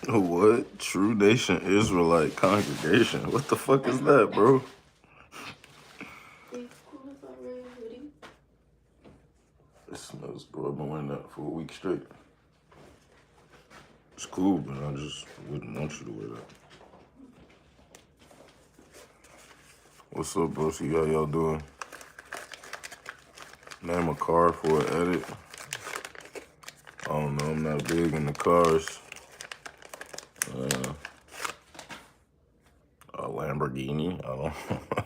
What? True Nation Israelite Congregation? What the fuck is that, bro? It smells, bro. I've been wearing that for a week straight. It's cool, but I just wouldn't want you to wear that. What's up, bro? See how y'all doing? Name a car for an edit. I don't know. I'm not big in the cars. A Lamborghini. I don't.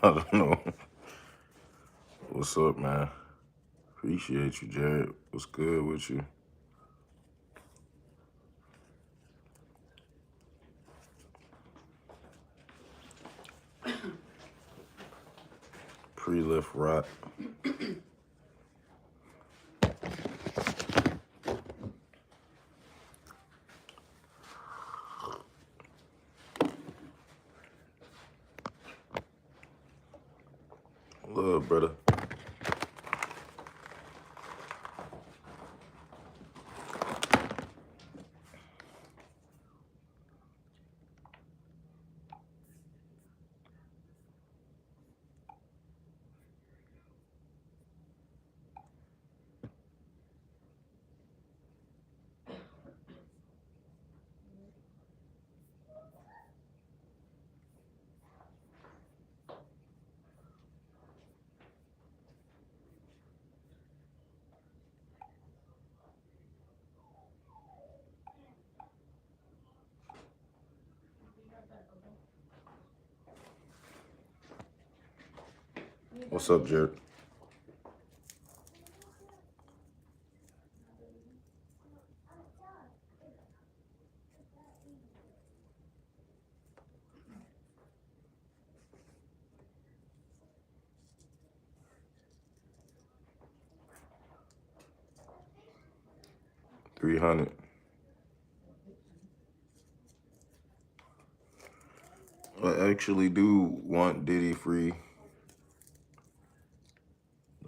I don't know. What's up, man? Appreciate you, Jared. What's good with you? Pre-lift rock. Love, brother. What's up, Jared? $300. I actually do want Diddy free.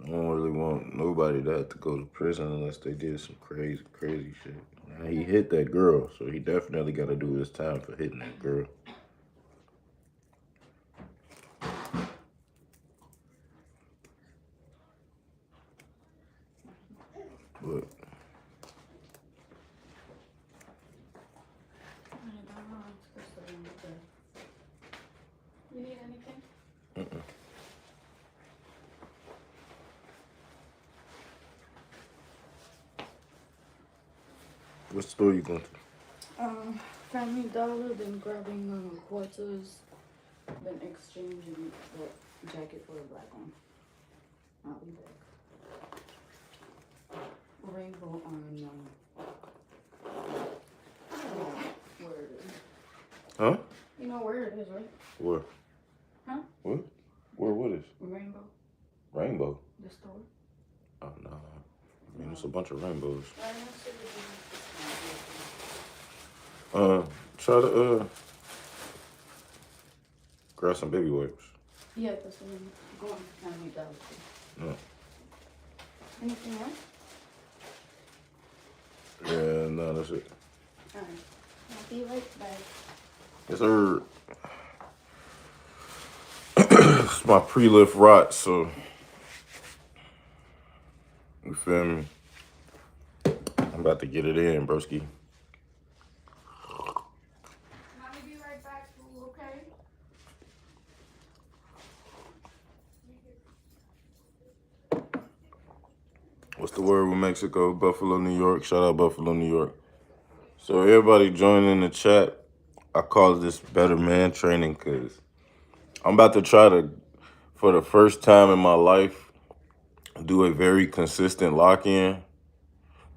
I don't really want nobody that to go to prison unless they did some crazy, crazy shit. Now, he hit that girl, so he definitely got to do his time for hitting that girl. But You need anything? what store you going to? Family Dollar, then grabbing quarters, then exchanging the jacket for a black one. I'll be back. Rainbow on where it is. Huh? You know where it is, right? Where? Huh? What? Where? What is? Rainbow, Rainbow. the store. Oh, no. I mean, it's a bunch of rainbows. Try to, grab some baby wipes. Yeah, that's what I'm going to Family Dollar. No. Anything else? Yeah, no, that's it. Alright. I'll be right back. Yes, sir. It's my pre-lift rot, so you feel me? I'm about to get it in, broski. Mommy, be right back, okay? What's the word with Mexico? Buffalo, New York. Shout out Buffalo, New York. So everybody join in the chat. I call this Better Man Training because I'm about to try to, for the first time in my life, do a very consistent lock-in,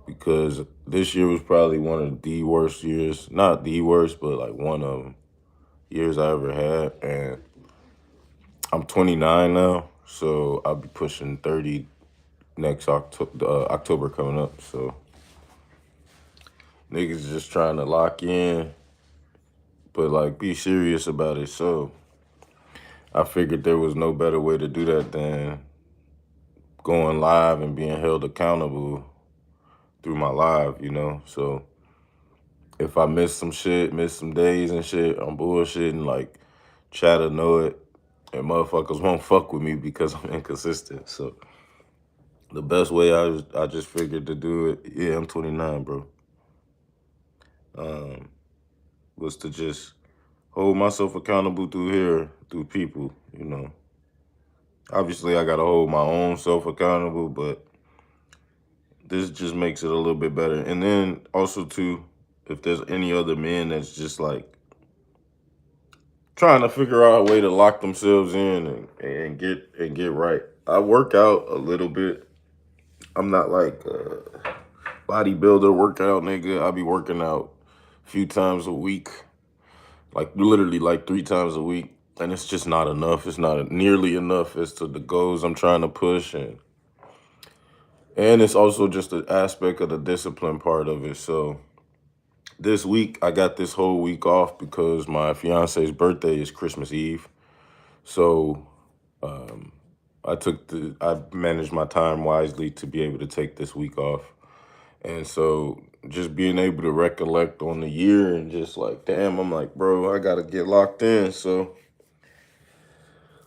because this year was probably one of the worst years. Not the worst, but like one of them years I ever had. And I'm 29 now, so I'll be pushing 30 next October coming up. So niggas just trying to lock in, but like be serious about it. So I figured there was no better way to do that than going live and being held accountable through my live, you know? So if I miss some shit, miss some days and shit, I'm bullshitting, like, chat will know it, and motherfuckers won't fuck with me because I'm inconsistent. So the best way I just figured to do it, yeah, I'm 29, bro, was to just hold myself accountable through here, through people, you know. Obviously, I gotta hold my own self accountable, but this just makes it a little bit better. And then also too, if there's any other men that's just like trying to figure out a way to lock themselves in and get right. I work out a little bit. I'm not like a bodybuilder workout nigga. I be working out a few times a week, like literally like 3 times a week. And it's just not enough. It's not nearly enough as to the goals I'm trying to push, and it's also just an aspect of the discipline part of it. So this week I got this whole week off because my fiance's birthday is Christmas Eve. So um, I managed my time wisely to be able to take this week off. And so just being able to recollect on the year and just like, damn, I'm like, bro, I gotta get locked in. So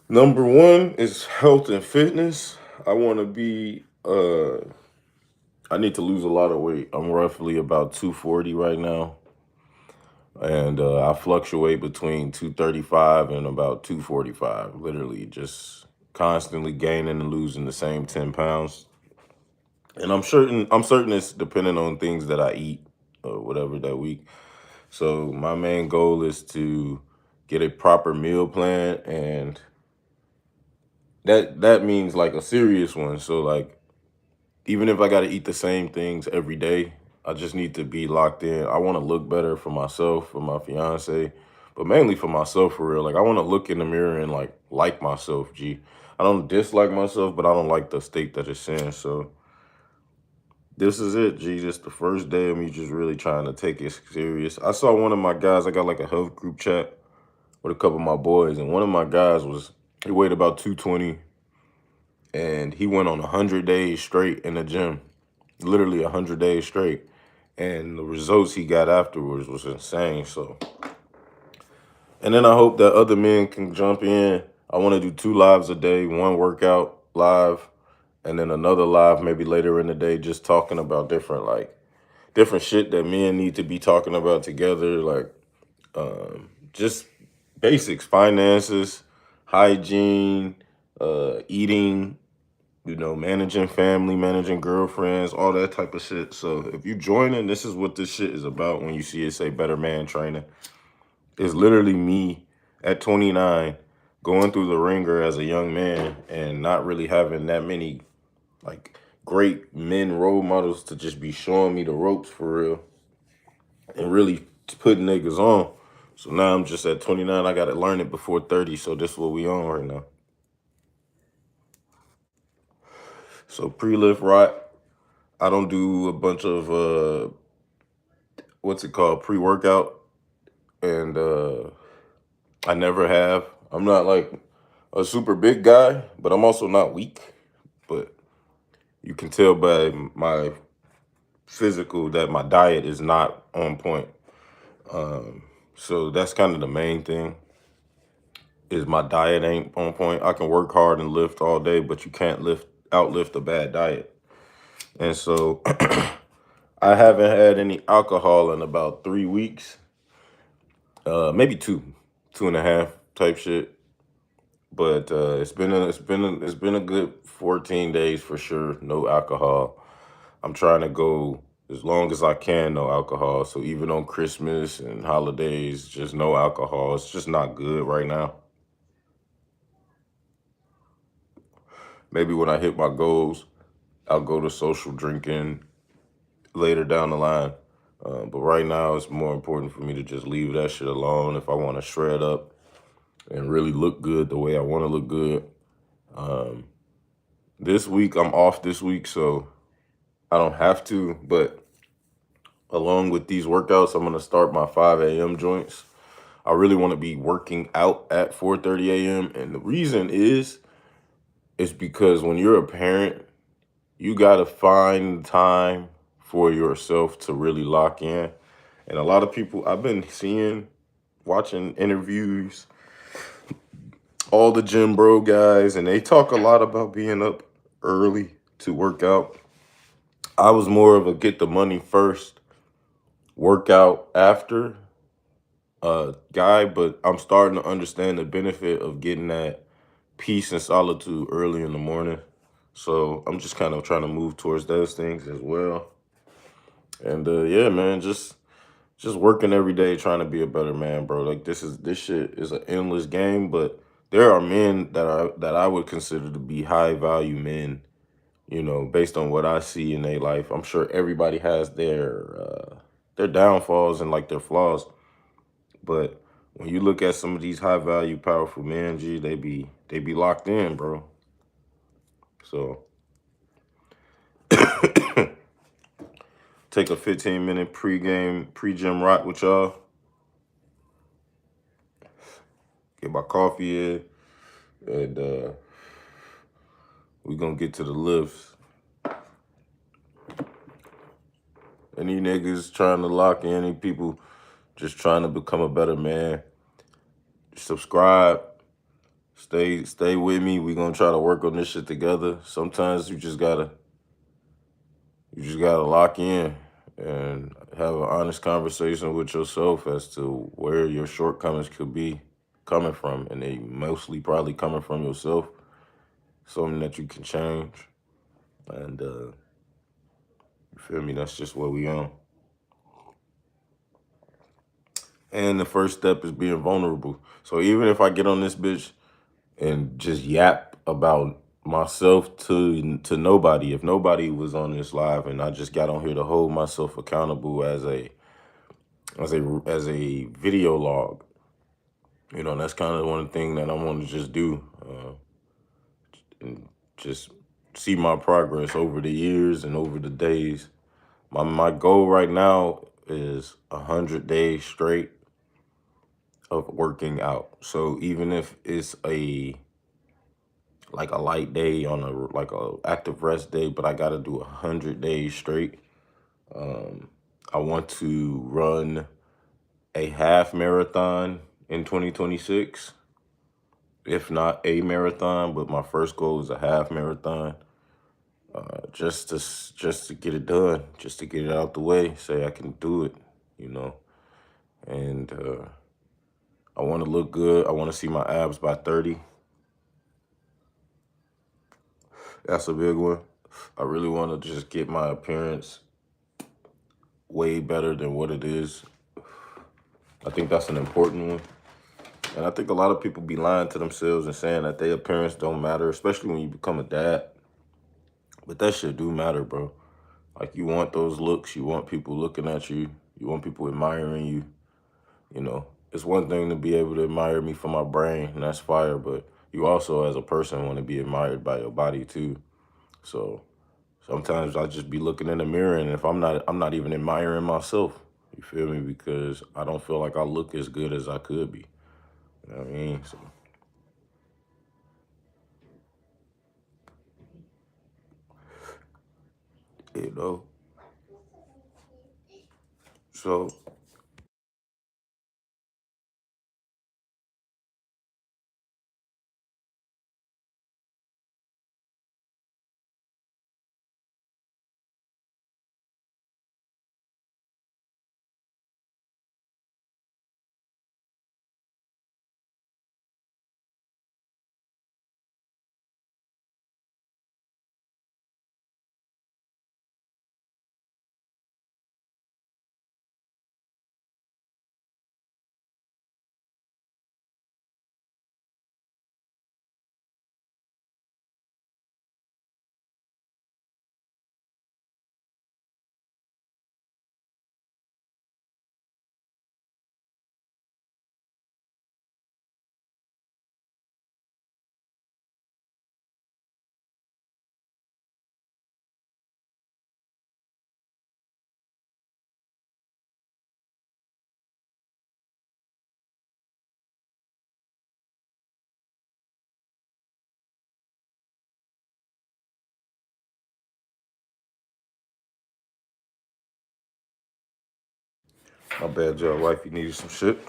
number one is health and fitness. I want to be I need to lose a lot of weight. I'm roughly about 240 right now. And I fluctuate between 235 and about 245, literally just constantly gaining and losing the same 10 pounds. And I'm certain it's depending on things that I eat or whatever that week. So my main goal is to get a proper meal plan, and that means like a serious one. So like even if I got to eat the same things every day, I just need to be locked in. I want to look better for myself, for my fiance, but mainly for myself for real. Like I want to look in the mirror and like myself, G. I don't dislike myself, but I don't like the state that it's in. So this is it, G. Just the first day of me just really trying to take it serious. I saw one of my guys, I got like a health group chat with a couple of my boys, and one of my guys he weighed about 220, and he went on 100 days straight in the gym, literally 100 days straight. And the results he got afterwards was insane. So, and then I hope that other men can jump in. I want to do 2 lives a day, one workout live, and then another live maybe later in the day, just talking about different shit that men need to be talking about together, like just basics, finances, hygiene, eating, managing family, managing girlfriends, all that type of shit. So if you join in, this is what this shit is about. When you see it say Better Man Training, it's literally me at 29 going through the ringer as a young man and not really having that many like great men role models to just be showing me the ropes for real and really putting niggas on. So now I'm just at 29. I got to learn it before 30. So this is what we on right now. So pre-lift right. I don't do a bunch of what's it called, pre-workout, and I never have. I'm not like a super big guy, but I'm also not weak. But you can tell by my physical that my diet is not on point. So that's kind of the main thing, is my diet ain't on point. I can work hard and lift all day, but you can't outlift a bad diet. And so I haven't had any alcohol in about 3 weeks. Maybe 2.5 type shit. But it's been a good 14 days for sure. No alcohol. I'm trying to go as long as I can, no alcohol. So even on Christmas and holidays, just no alcohol. It's just not good right now. Maybe when I hit my goals, I'll go to social drinking later down the line. But right now, it's more important for me to just leave that shit alone if I want to shred up and really look good the way I want to look good. This week, I'm off this week, so I don't have to. But along with these workouts, I'm going to start my 5 a.m. joints. I really want to be working out at 4:30 a.m. And the reason is because when you're a parent, you got to find time for yourself to really lock in. And a lot of people I've been seeing, watching interviews, all the gym bro guys, and they talk a lot about being up early to work out. I was more of a get the money first, work out after guy, but I'm starting to understand the benefit of getting that peace and solitude early in the morning. So I'm just kind of trying to move towards those things as well. And yeah, man, just working every day trying to be a better man, bro. Like this shit is an endless game, but there are men that I would consider to be high value men, you know, based on what I see in their life. I'm sure everybody has their downfalls and like their flaws, but when you look at some of these high value, powerful men, G, they be locked in, bro. So take a 15-minute pre-gym rock with y'all. Get my coffee in, and we gonna get to the lifts. Any niggas trying to lock in, any people just trying to become a better man, subscribe. Stay with me. We gonna try to work on this shit together. Sometimes you just gotta lock in and have an honest conversation with yourself as to where your shortcomings could be coming from, and they mostly probably coming from yourself. Something that you can change, and you feel me? That's just what we on. And the first step is being vulnerable. So even if I get on this bitch and just yap about myself to nobody, if nobody was on this live and I just got on here to hold myself accountable as a video log, you know, that's kind of one thing that I want to just do, and just see my progress over the years and over the days. My goal right now is 100 days straight of working out. So even if it's like a light day on a active rest day, but I gotta do 100 days straight. I want to run a half marathon in 2026, if not a marathon, but my first goal is a half marathon. Just to get it done, just to get it out the way, say I can do it, you know. And I want to look good. I want to see my abs by 30. That's a big one. I really want to just get my appearance way better than what it is. I think that's an important one. And I think a lot of people be lying to themselves and saying that their appearance don't matter, especially when you become a dad. But that shit do matter, bro. Like, you want those looks, you want people looking at you, you want people admiring you, you know. It's one thing to be able to admire me for my brain, and that's fire, but you also as a person want to be admired by your body too. So sometimes I just be looking in the mirror, and if I'm not even admiring myself. You feel me? Because I don't feel like I look as good as I could be. You know what I mean? So, you know. So My bad, y'all. Wifey needed some shit.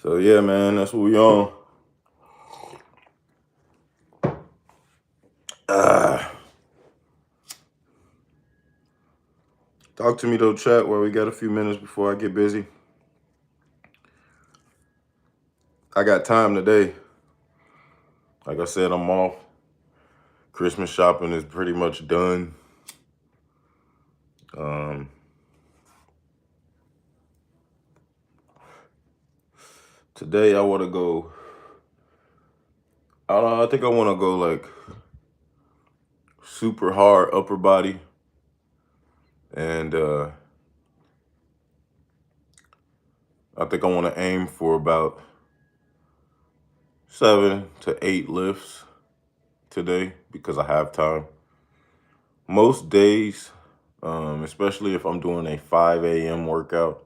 So yeah, man, that's what we on. Talk to me though, chat, where we got a few minutes before I get busy. I got time today. Like I said, I'm off. Christmas shopping is pretty much done. Today I want to go. I don't know. I think I want to go like super hard upper body, and I think I want to aim for about 7 to 8 lifts today because I have time. Most days, especially if I'm doing a 5 a.m. workout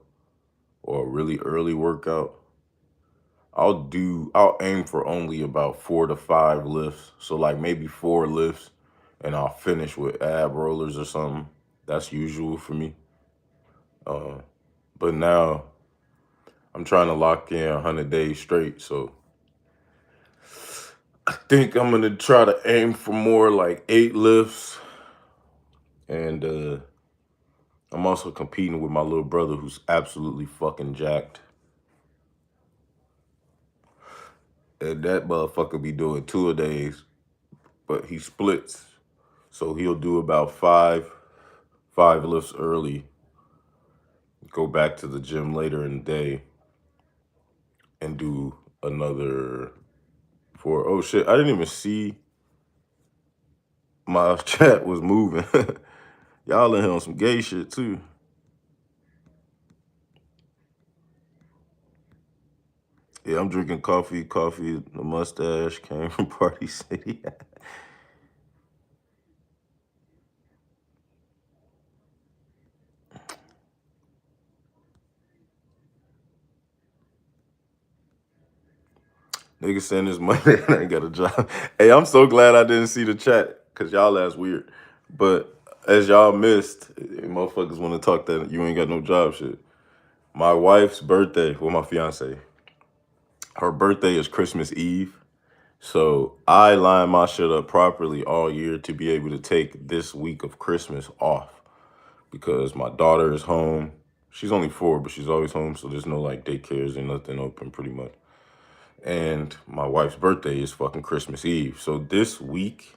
or a really early workout, I'll aim for only about 4 to 5 lifts. So like maybe 4 lifts and I'll finish with ab rollers or something. That's usual for me. But now I'm trying to lock in 100 days straight. So I think I'm going to try to aim for more like 8 lifts. And I'm also competing with my little brother who's absolutely fucking jacked. And that motherfucker be doing 2-a-days, but he splits. So he'll do about five lifts early, go back to the gym later in the day, and do another 4. Oh shit, I didn't even see my chat was moving. Y'all in here on some gay shit too. Yeah, I'm drinking coffee. The mustache came from Party City. Nigga saying this Monday and I ain't got a job. Hey, I'm so glad I didn't see the chat because y'all ass weird. But as y'all missed, motherfuckers want to talk that you ain't got no job shit. My wife's birthday, well, my fiance, her birthday is Christmas Eve. So I line my shit up properly all year to be able to take this week of Christmas off because my daughter is home. She's only 4, but she's always home. So there's no like daycares or nothing open pretty much. And my wife's birthday is fucking Christmas Eve. So this week,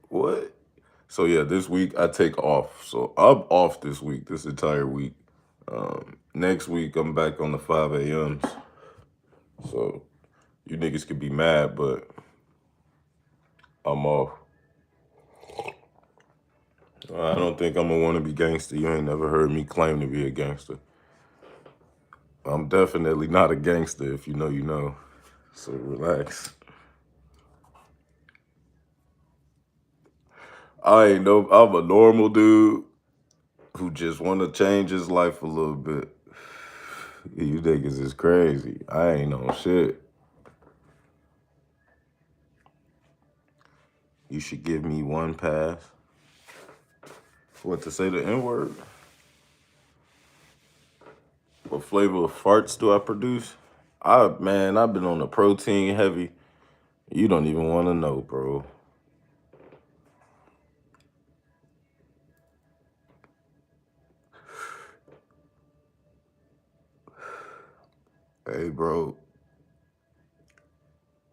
what? So yeah, this week I take off. So I'm off this week, this entire week. Next week I'm back on the 5 a.m.s. So you niggas could be mad, but I'm off. I don't think I'm a wannabe gangster. You ain't never heard me claim to be a gangster. I'm definitely not a gangster. If you know, you know. So relax. I ain't no. I'm a normal dude who just want to change his life a little bit. You niggas is crazy. I ain't no shit. You should give me one pass. What, to say the N-word? What flavor of farts do I produce? I've been on the protein heavy. You don't even want to know, bro. Hey, bro.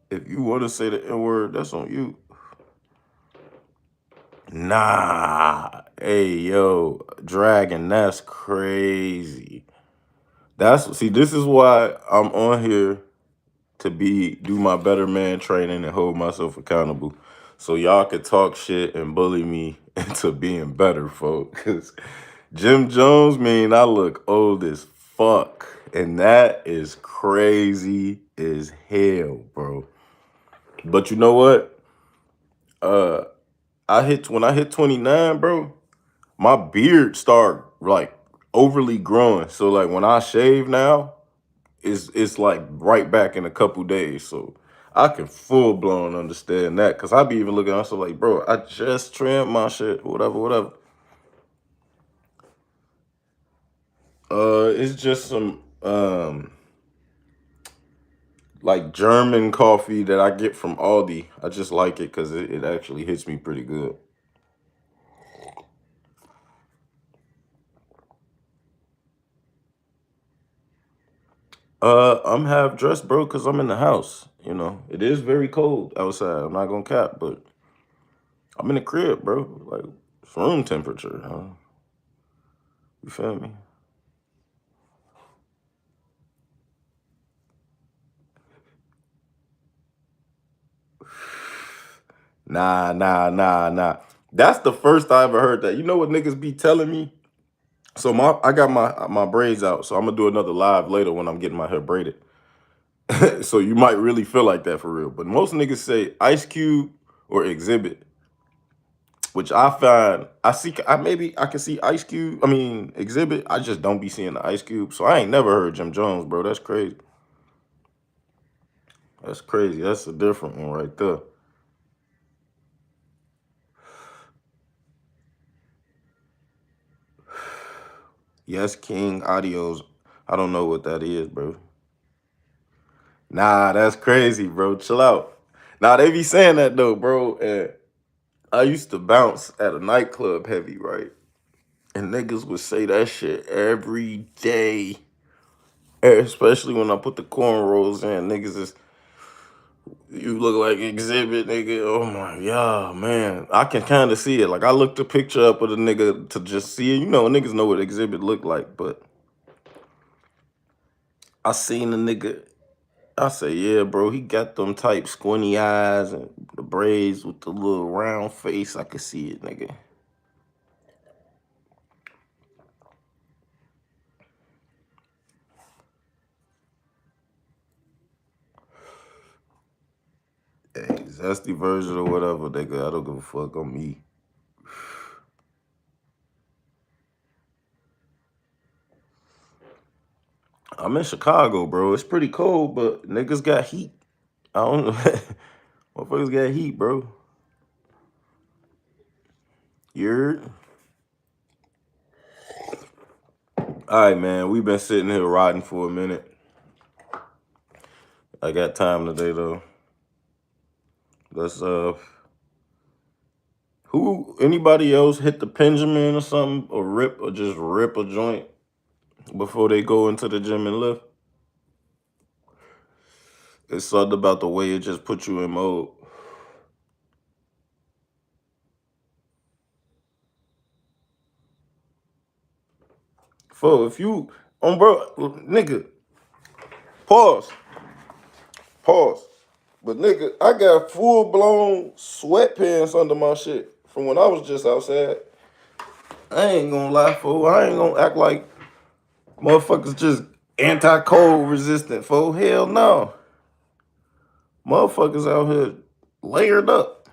If you want to say the N-word, that's on you. Nah. Hey, yo, Dragon, that's crazy. This is why I'm on here to do my better man training and hold myself accountable. So y'all could talk shit and bully me into being better, folks. Cause Jim Jones I look old as fuck. And that is crazy as hell, bro. But you know what? When I hit 29, bro, my beard start like overly growing. So like when I shave now, it's like right back in a couple days. So I can full blown understand that because I be even looking also like, bro, I just trimmed my shit, whatever. It's just some like German coffee that I get from Aldi. I just like it because it actually hits me pretty good. I'm half dressed, bro, because I'm in the house. You know, it is very cold outside. I'm not gonna cap, but I'm in the crib, bro. Like it's room temperature. Huh? You feel me? Nah. That's the first I ever heard that. You know what niggas be telling me? So I got my braids out, so I'm gonna do another live later when I'm getting my hair braided. So you might really feel like that for real. But most niggas say Ice Cube or Exhibit, which I find I see. Maybe I can see Ice Cube. I mean Exhibit. I just don't be seeing the Ice Cube. So I ain't never heard Jim Jones, bro. That's crazy. That's crazy. That's a different one right there. Yes, King Audios. I don't know what that is, bro. Nah, that's crazy, bro. Chill out. Nah, they be saying that though, bro. And I used to bounce at a nightclub heavy, right? And niggas would say that shit every day. Especially when I put the cornrows in. Niggas is, you look like Exhibit, nigga. Oh my god, man. I can kind of see it. Like I looked a picture up of the nigga to just see it. You know, niggas know what Exhibit look like, but I seen the nigga. I say, yeah, bro, he got them type squinty eyes and the braids with the little round face. I could see it, nigga. Hey, zesty version or whatever, nigga. I don't give a fuck on me. I'm in Chicago, bro. It's pretty cold, but niggas got heat. I don't know. Motherfuckers got heat, bro. You're all right, man. We've been sitting here riding for a minute. I got time today though. Let's who anybody else hit the Benjamin or something or rip or just rip a joint before they go into the gym and lift? It's something about the way it just put you in mode. For if you bro, nigga, pause. Pause. But nigga, I got full blown sweatpants under my shit from when I was just outside. I ain't gonna lie, fool. I ain't gonna act like motherfuckers just anti-cold resistant, fool. Hell no. Motherfuckers out here layered up.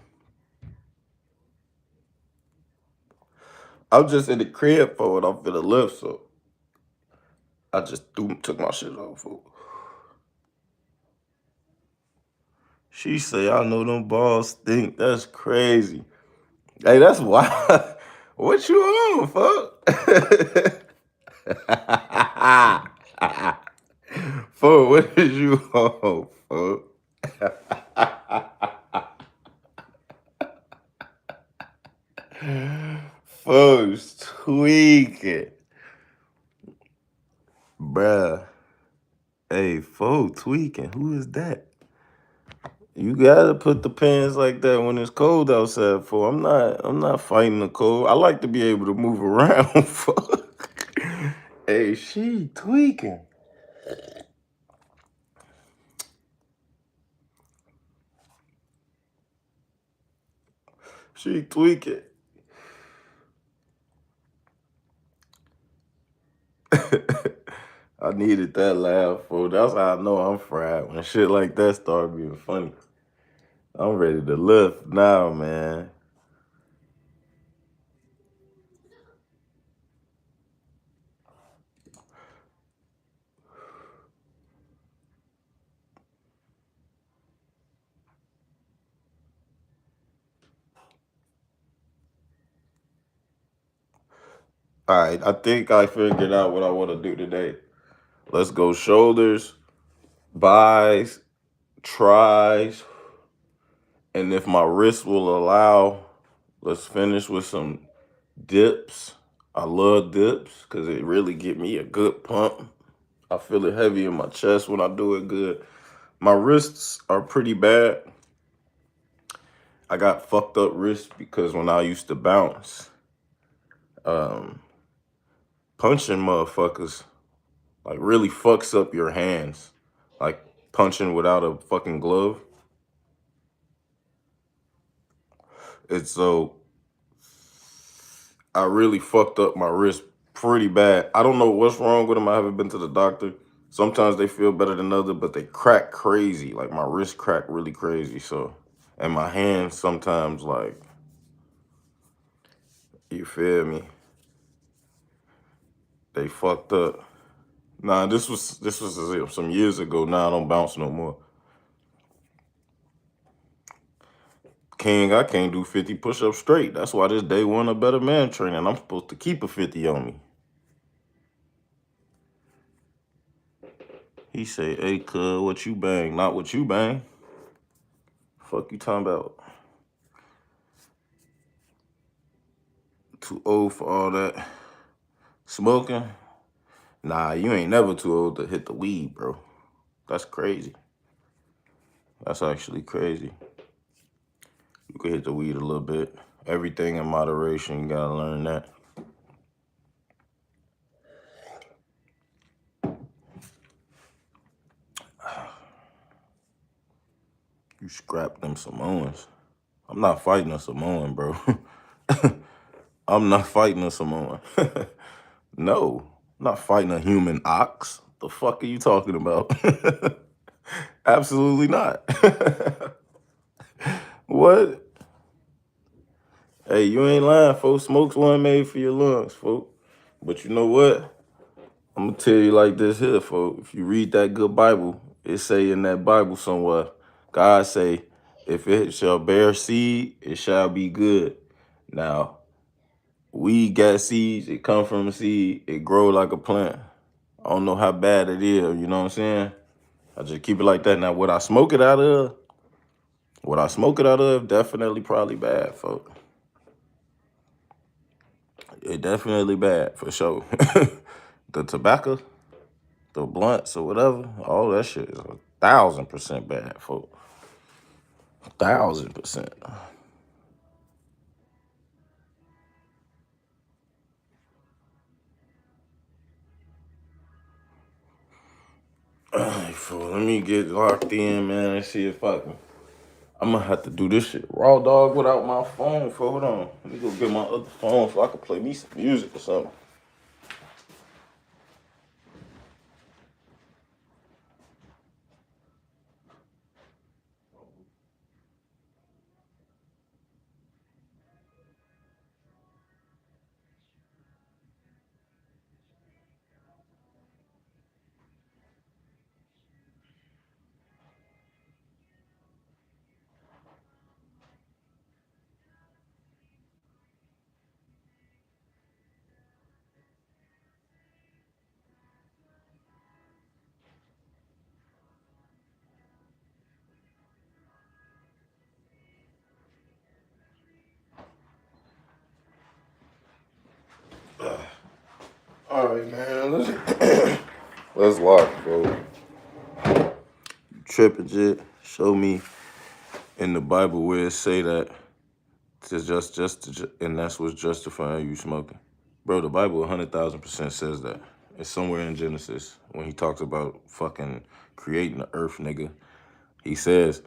I'm just in the crib for it. I'm finna lift, so I just took my shit off, fool. She say, I know them balls stink. That's crazy. Hey, that's wild. What you on, fuck? Fuck, what is you on, fuck? Folks tweaking. Bruh. Hey, folks tweaking. Who is that? You gotta put the pants like that when it's cold outside. For I'm not fighting the cold. I like to be able to move around. Fuck. Hey, she tweaking. She tweaking. I needed that laugh, fool. That's how I know I'm fried when shit like that start being funny. I'm ready to lift now, man. Alright, I think I figured out what I want to do today. Let's go shoulders, buys, tries, and if my wrist will allow, let's finish with some dips. I love dips because it really give me a good pump. I feel it heavy in my chest when I do it good. My wrists are pretty bad. I got fucked up wrists because when I used to bounce, punching motherfuckers like really fucks up your hands. Like punching without a fucking glove. It's so I really fucked up my wrist pretty bad. I don't know what's wrong with them. I haven't been to the doctor. Sometimes they feel better than others, but they crack crazy. Like my wrist crack really crazy. So, and my hands sometimes like, you feel me? They fucked up. Nah, this was some years ago. Now I don't bounce no more. King, I can't do 50 push-ups straight. That's why this day one of Better Man training. I'm supposed to keep a 50 on me. He say, hey, cuz, what you bang? Not what you bang. Fuck you talking about? Too old for all that smoking? Nah, you ain't never too old to hit the weed, bro. That's crazy. That's actually crazy. You can hit the weed a little bit. Everything in moderation, you gotta learn that. You scrap them Samoans. I'm not fighting a Samoan, bro. I'm not fighting a Samoan. No, I'm not fighting a human ox. The fuck are you talking about? Absolutely not. What? Hey, you ain't lying, folks. Smoke's one made for your lungs, folks. But you know what? I'm gonna tell you like this here, folks. If you read that good Bible, it say in that Bible somewhere, God say, if it shall bear seed, it shall be good. Now, we got seeds, it come from a seed, it grow like a plant. I don't know how bad it is, you know what I'm saying? I just keep it like that. Now, what I smoke it out of, definitely probably bad, folks. It definitely bad, for sure. The tobacco, the blunts or whatever, all that shit is 1,000% bad, folks. 1,000%. All right, fool. Let me get locked in, man, and see if I can. I'm gonna have to do this shit raw dog without my phone. Hold on. Let me go get my other phone so I can play me some music or something. All right, man. Let's lock, bro. Tripping shit. Show me in the Bible where it say that and that's what's justifying you smoking. Bro, the Bible 100,000% says that. It's somewhere in Genesis when he talks about fucking creating the earth, nigga. He says,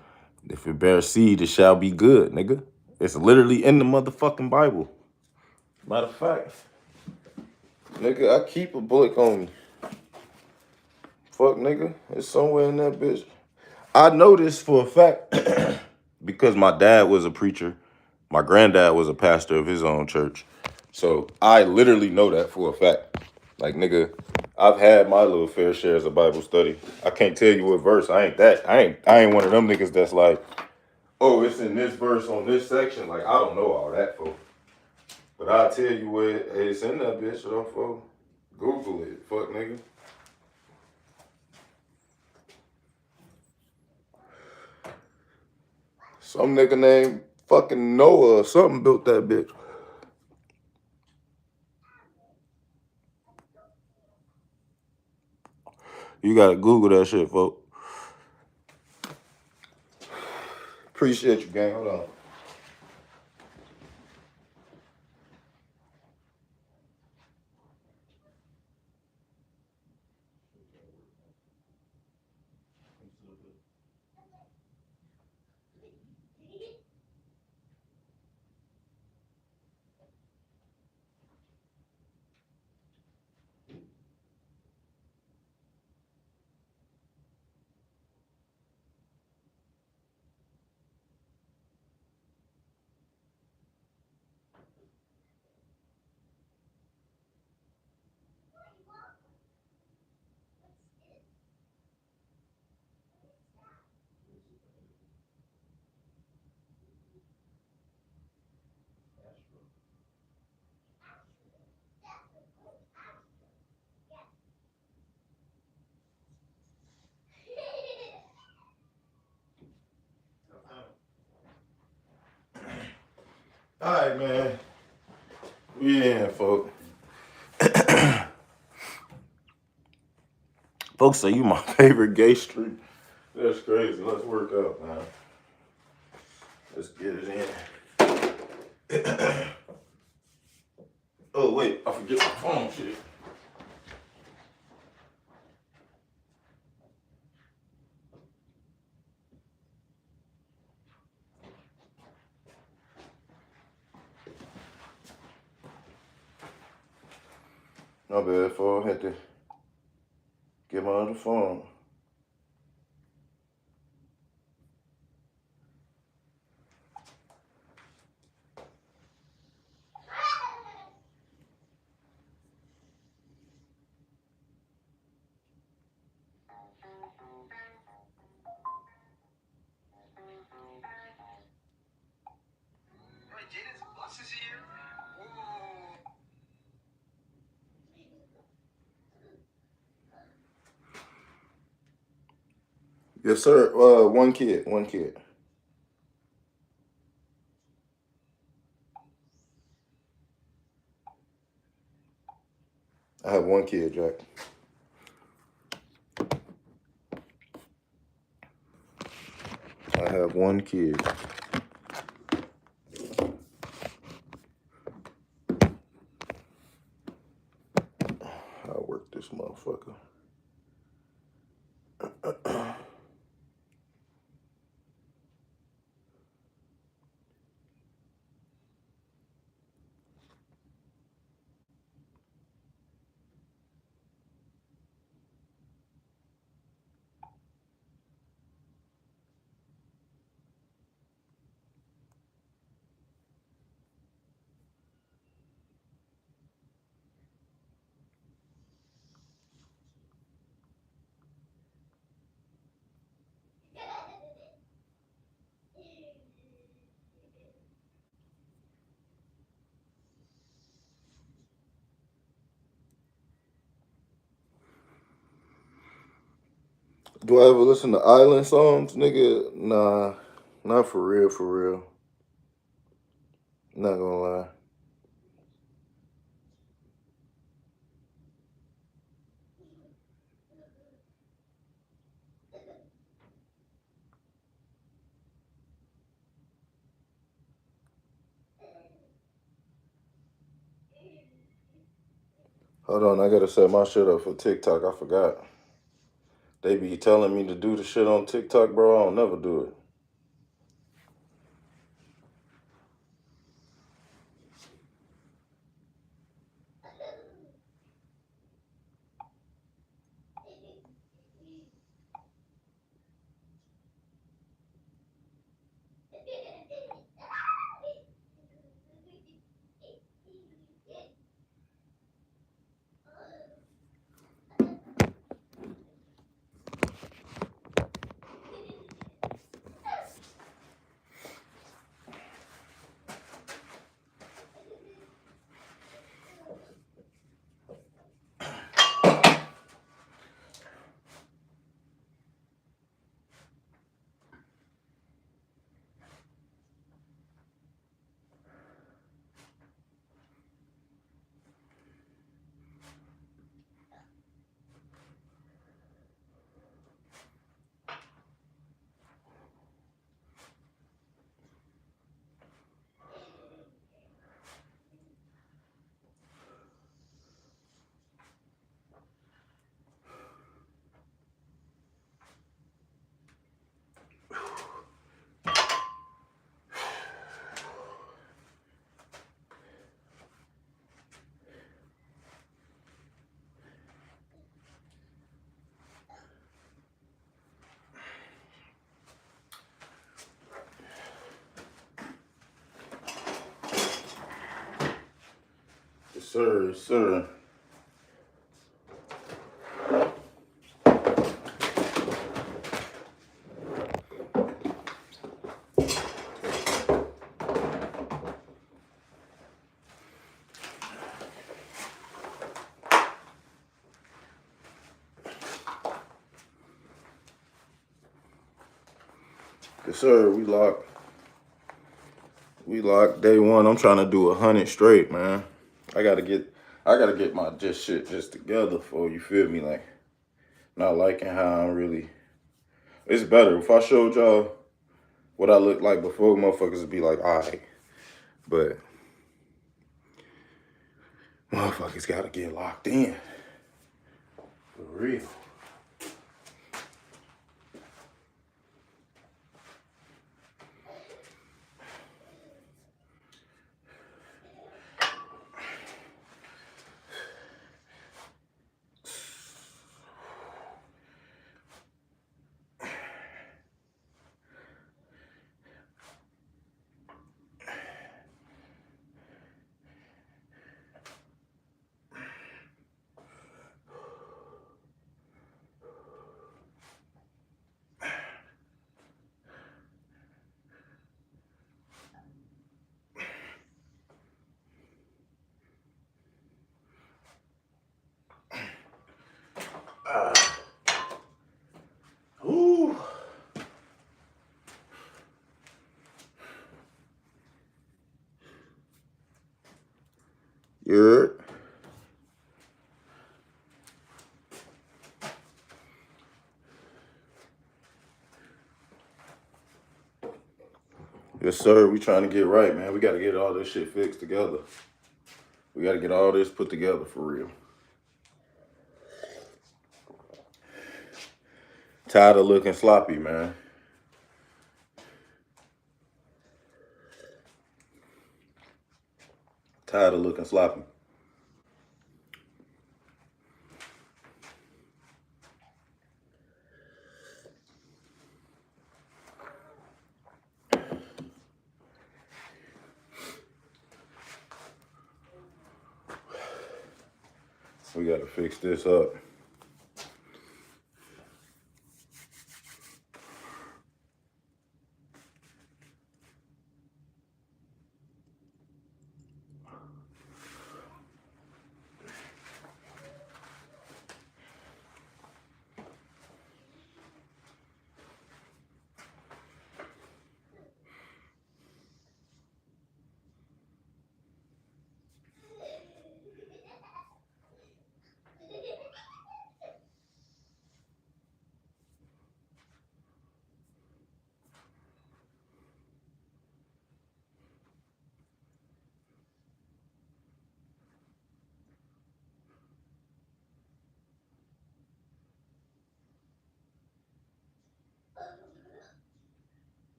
if it bears seed, it shall be good, nigga. It's literally in the motherfucking Bible. Matter of fact, nigga, I keep a book on me. Fuck, nigga. It's somewhere in that bitch. I know this for a fact because my dad was a preacher. My granddad was a pastor of his own church. So I literally know that for a fact. Like, nigga, I've had my little fair shares of Bible study. I can't tell you what verse. I ain't one of them niggas that's like, oh, it's in this verse on this section. Like, I don't know all that, folks. But I'll tell you where it's in that bitch, though, folks. Google it, fuck nigga. Some nigga named fucking Noah or something built that bitch. You gotta Google that shit, folks. Appreciate you, gang. Hold on. All right, man. We in, folks. Folks say you my favorite gay streak. That's crazy. Let's work out, man. Let's get it in. Oh, wait. I forget my phone shit. My bad, folks. I had to get my other phone. Yes, sir. One kid. One kid. I have one kid, Jack. I have one kid. I'll work this motherfucker. Do I ever listen to island songs, nigga? Nah, not for real, for real. Not gonna lie. Hold on, I gotta set my shit up for TikTok. I forgot. They be telling me to do the shit on TikTok, bro. I don't never do it. sir, yes, sir. Yes, sir, we locked. We locked day one. I'm trying to do 100 straight, man. I gotta get my shit together for, you feel me? Like, not liking how I'm really. It's better if I showed y'all what I looked like before. Motherfuckers would be like, all right, but motherfuckers gotta get locked in for real. Ooh. Yeah. Yes, sir. We trying to get right, man. We got to get all this shit fixed together. We got to get all this put together for real. Tired of looking sloppy, man. Tired of looking sloppy. We got to fix this up.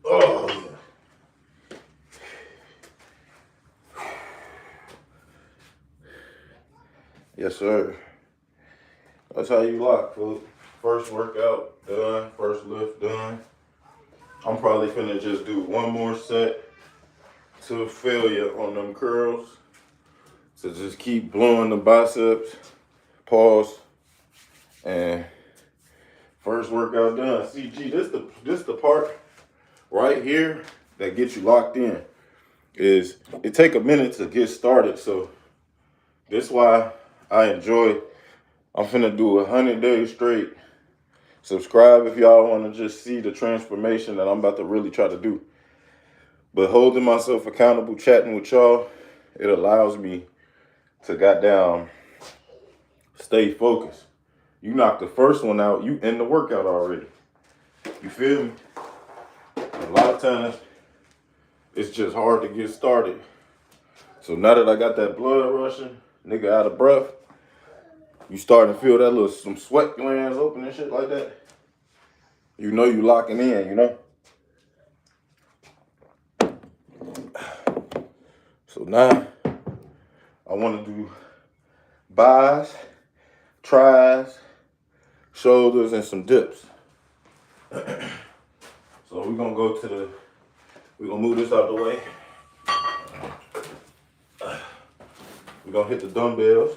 Oh, yes, sir. That's how you lock, fool. First workout done, first lift done. I'm probably finna just do one more set to failure on them curls. So just keep blowing the biceps, pause, and first workout done. CG, this the part right here that gets you locked in. Is it take a minute to get started, so this why I enjoy. I'm finna do 100 days straight, Subscribe if y'all want to just see the transformation that I'm about to really try to do. But holding myself accountable, chatting with y'all, it allows me to goddamn stay focused. You knock the first one out, you end the workout already. You feel me? A lot of times, it's just hard to get started. So now that I got that blood rushing, nigga out of breath, you starting to feel that little, some sweat glands open and shit like that. You know you locking in, you know? So now, I want to do buys, tries, shoulders, and some dips. So we're gonna go to the, we're gonna move this out the way. We're gonna hit the dumbbells.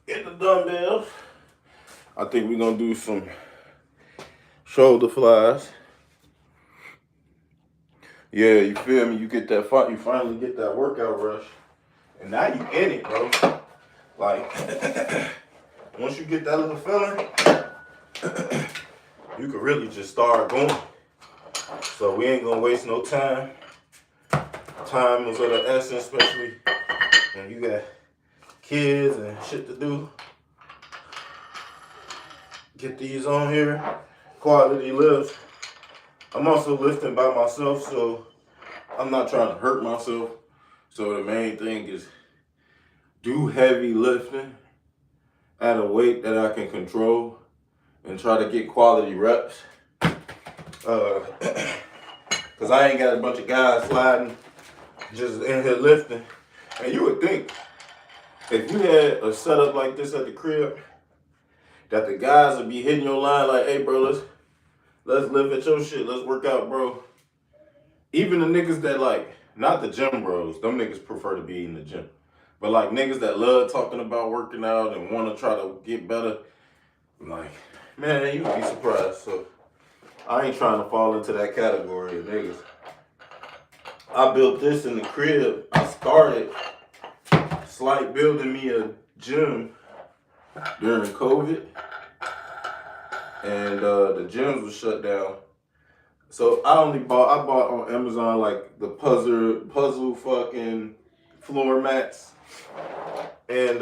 Hit the dumbbells. I think we're gonna do some shoulder flies. Yeah, you feel me? You get that fight, you finally get that workout rush. And now you in it, bro. Like, once you get that little feeling, you can really just start going. So we ain't gonna waste no time. Time is of the essence, especially when you got kids and shit to do. Get these on here. Quality lifts. I'm also lifting by myself, so I'm not trying to hurt myself. So the main thing is do heavy lifting at a weight that I can control and try to get quality reps. Cause I ain't got a bunch of guys sliding, just in here lifting. And you would think if you had a setup like this at the crib, that the guys would be hitting your line like, hey bro, let's lift at your shit, let's work out, bro. Even the niggas that like, not the gym bros, them niggas prefer to be in the gym. But like niggas that love talking about working out and want to try to get better, like, man, you'd be surprised. So I ain't trying to fall into that category of niggas. I built this in the crib. I started slight building me a gym during COVID. And the gyms was shut down. So I bought on Amazon like the puzzle fucking floor mats and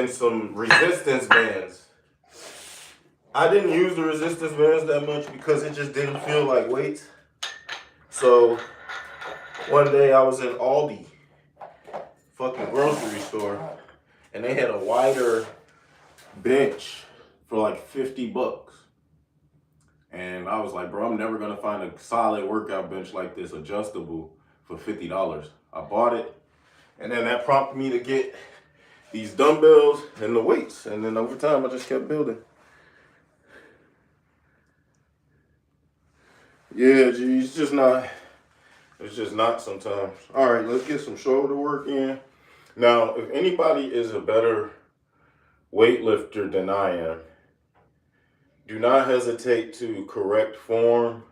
some resistance bands. I didn't use the resistance bands that much because it just didn't feel like weights. So one day I was in Aldi, fucking grocery store, and they had a wider bench for like $50. And I was like, bro, I'm never gonna find a solid workout bench like this adjustable for $50. I bought it, and then that prompted me to get these dumbbells and the weights. And then over time, I just kept building. Yeah, G, it's just not sometimes. All right, let's get some shoulder work in. Now, if anybody is a better weightlifter than I am, do not hesitate to correct form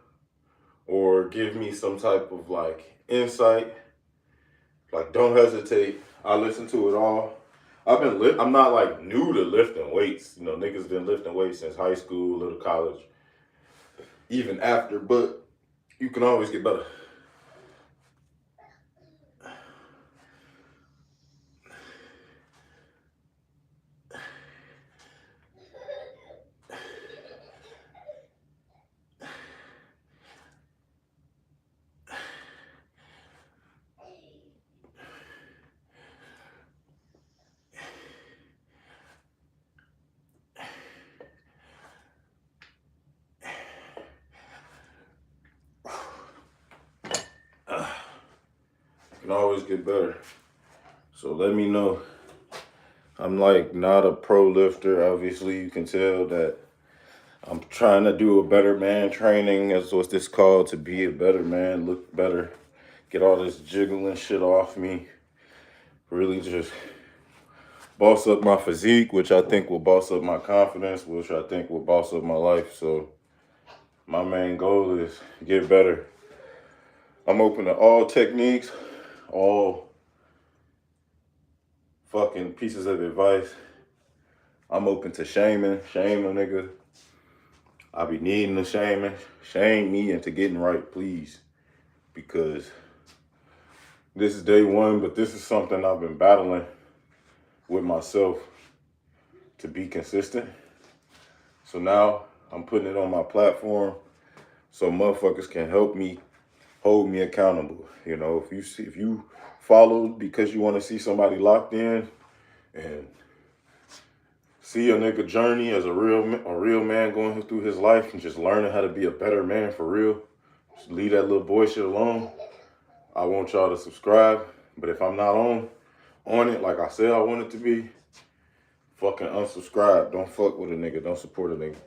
or give me some type of like insight. Like, don't hesitate. I listen to it all. I'm not like new to lifting weights. You know, niggas been lifting weights since high school, little college, even after, but you can always get better. Can always get better. So let me know. I'm like not a pro lifter. Obviously, you can tell that I'm trying to do a better man training, as what's this called, to be a better man, look better, get all this jiggling shit off me. Really just boss up my physique, which I think will boss up my confidence, which I think will boss up my life. So my main goal is get better. I'm open to all techniques, all fucking pieces of advice. I'm open to shaming. Shame a nigga. I be needing the shaming. Shame me into getting right, please. Because this is day one, but this is something I've been battling with myself to be consistent. So now I'm putting it on my platform so motherfuckers can help me, hold me accountable. You know, if you follow because you want to see somebody locked in and see a nigga journey as a real man going through his life and just learning how to be a better man for real, just leave that little boy shit alone. I want y'all to subscribe, but if I'm not on it like I said I want it to be, fucking unsubscribe. Don't fuck with a nigga. Don't support a nigga.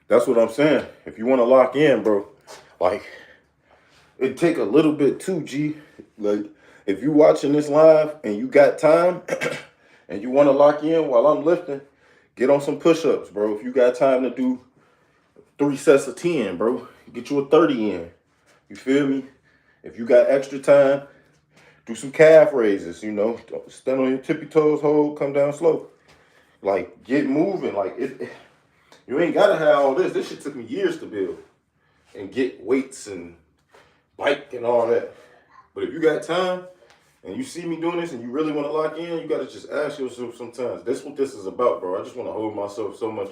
That's what I'm saying. If you want to lock in, bro, like, it take a little bit too, G. Like, if you watching this live and you got time and you want to lock in while I'm lifting, get on some push-ups, bro. If you got time to do 3 sets of 10, bro, get you a 30 in. You feel me? If you got extra time, do some calf raises, you know. Stand on your tippy toes, hold, come down slow. Like, get moving. Like, you ain't got to have all this. This shit took me years to build and get weights and bike and all that. But if you got time and you see me doing this and you really want to lock in, you got to just ask yourself sometimes. That's what this is about, bro. I just want to hold myself so much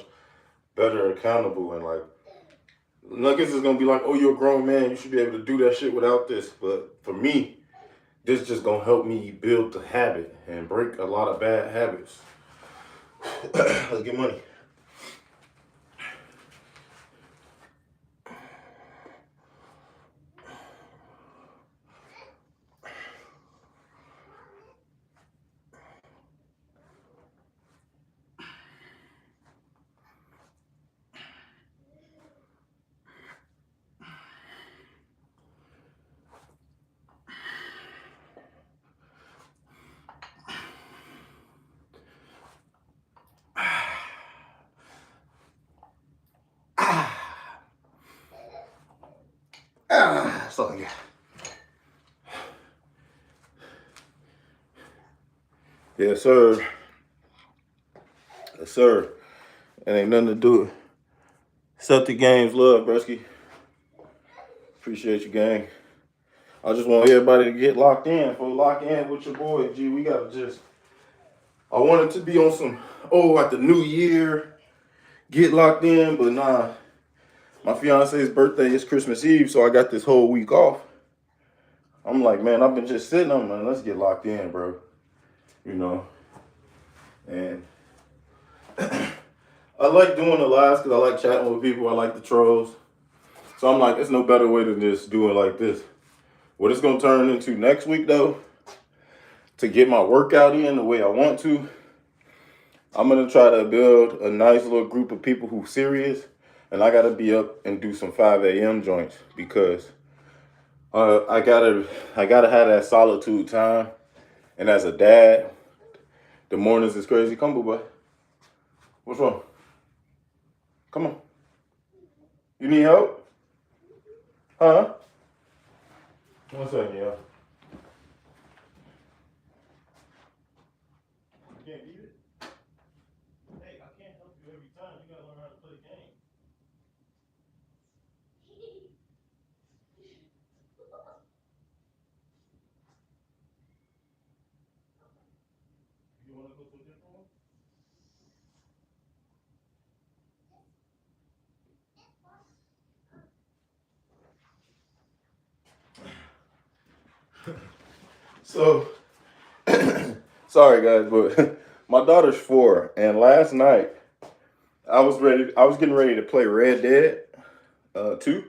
better accountable. And like, niggas is going to be like, oh, you're a grown man. You should be able to do that shit without this. But for me, this just going to help me build the habit and break a lot of bad habits. Let's get money. That's all I got. Yes, sir. Yes, sir. It ain't nothing to do it. Celtic games, love, Bresky. Appreciate you, gang. I just want everybody to get locked in. Lock in with your boy, G. We gotta just. I wanted to be on some, at the new year, get locked in, but nah. My fiance's birthday is Christmas Eve, so I got this whole week off. I'm like, man, I've been just sitting on, man. Let's get locked in, bro. You know. And I like doing the lives because I like chatting with people. I like the trolls. So I'm like, it's no better way than just do it like this. What it's going to turn into next week, though, to get my workout in the way I want to, I'm going to try to build a nice little group of people who serious. And I got to be up and do some 5 a.m. joints because I gotta have that solitude time. And as a dad, the mornings is crazy. Come on, boy. What's wrong? Come on. You need help? Huh? 1 second, y'all. You can't eat it? Hey, I can't help you every time. You gotta learn how to play the game. You wanna go to a different one? So, sorry guys, but my daughter's 4, and last night I was getting ready to play Red Dead 2,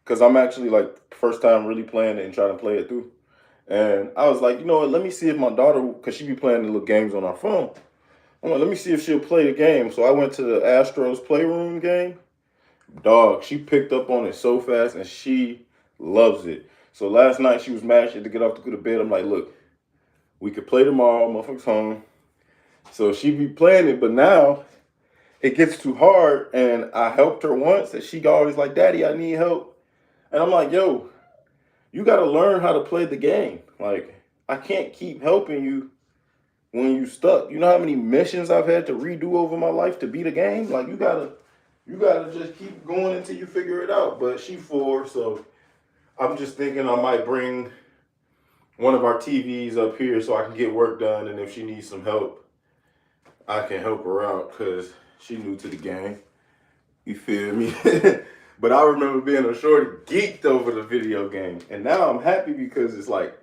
because I'm actually like first time really playing it and trying to play it through. And I was like, you know what, let me see if my daughter, because she be playing the little games on our phone. I'm like, let me see if she'll play the game. So I went to the Astros Playroom game. Dog, she picked up on it so fast, and she loves it. So last night she was mad she had to get off to go to bed. I'm like, look, we could play tomorrow, motherfuckers home. So she be playing it, but now it gets too hard. And I helped her once, and she always like, Daddy, I need help. And I'm like, yo, you got to learn how to play the game. Like, I can't keep helping you when you stuck. You know how many missions I've had to redo over my life to beat a game? Like, you gotta just keep going until you figure it out. But she 4, so I'm just thinking I might bring one of our TVs up here so I can get work done, and if she needs some help, I can help her out because she new to the game. You feel me? But I remember being a shorty geeked over the video game, and now I'm happy because it's like,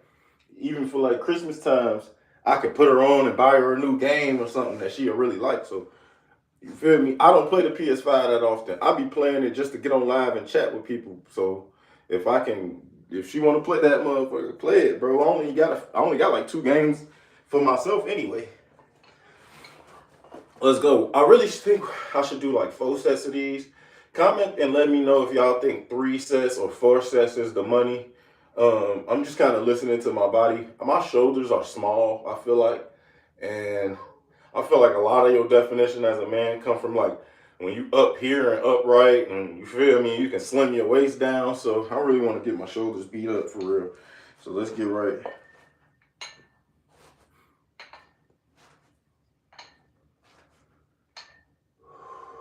even for like Christmas times, I could put her on and buy her a new game or something that she'll really like. So, you feel me? I don't play the PS5 that often. I be playing it just to get on live and chat with people. So if she want to play that motherfucker, play it, bro. I only got like 2 games for myself anyway. Let's go. I really think I should do like 4 sets of these. Comment and let me know if y'all think 3 sets or 4 sets is the money. I'm just kind of listening to my body. My shoulders are small, I feel like, and I feel like a lot of your definition as a man come from like when you up here and upright, and you feel me, you can slim your waist down. So I really want to get my shoulders beat up for real. So let's get right.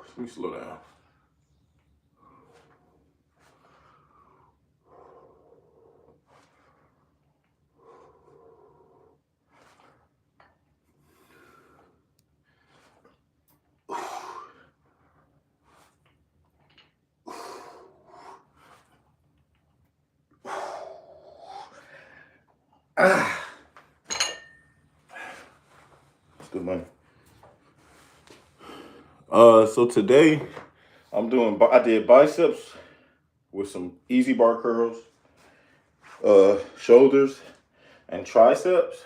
Let me slow down. It's good money. So today I did biceps with some easy bar curls, shoulders, and triceps.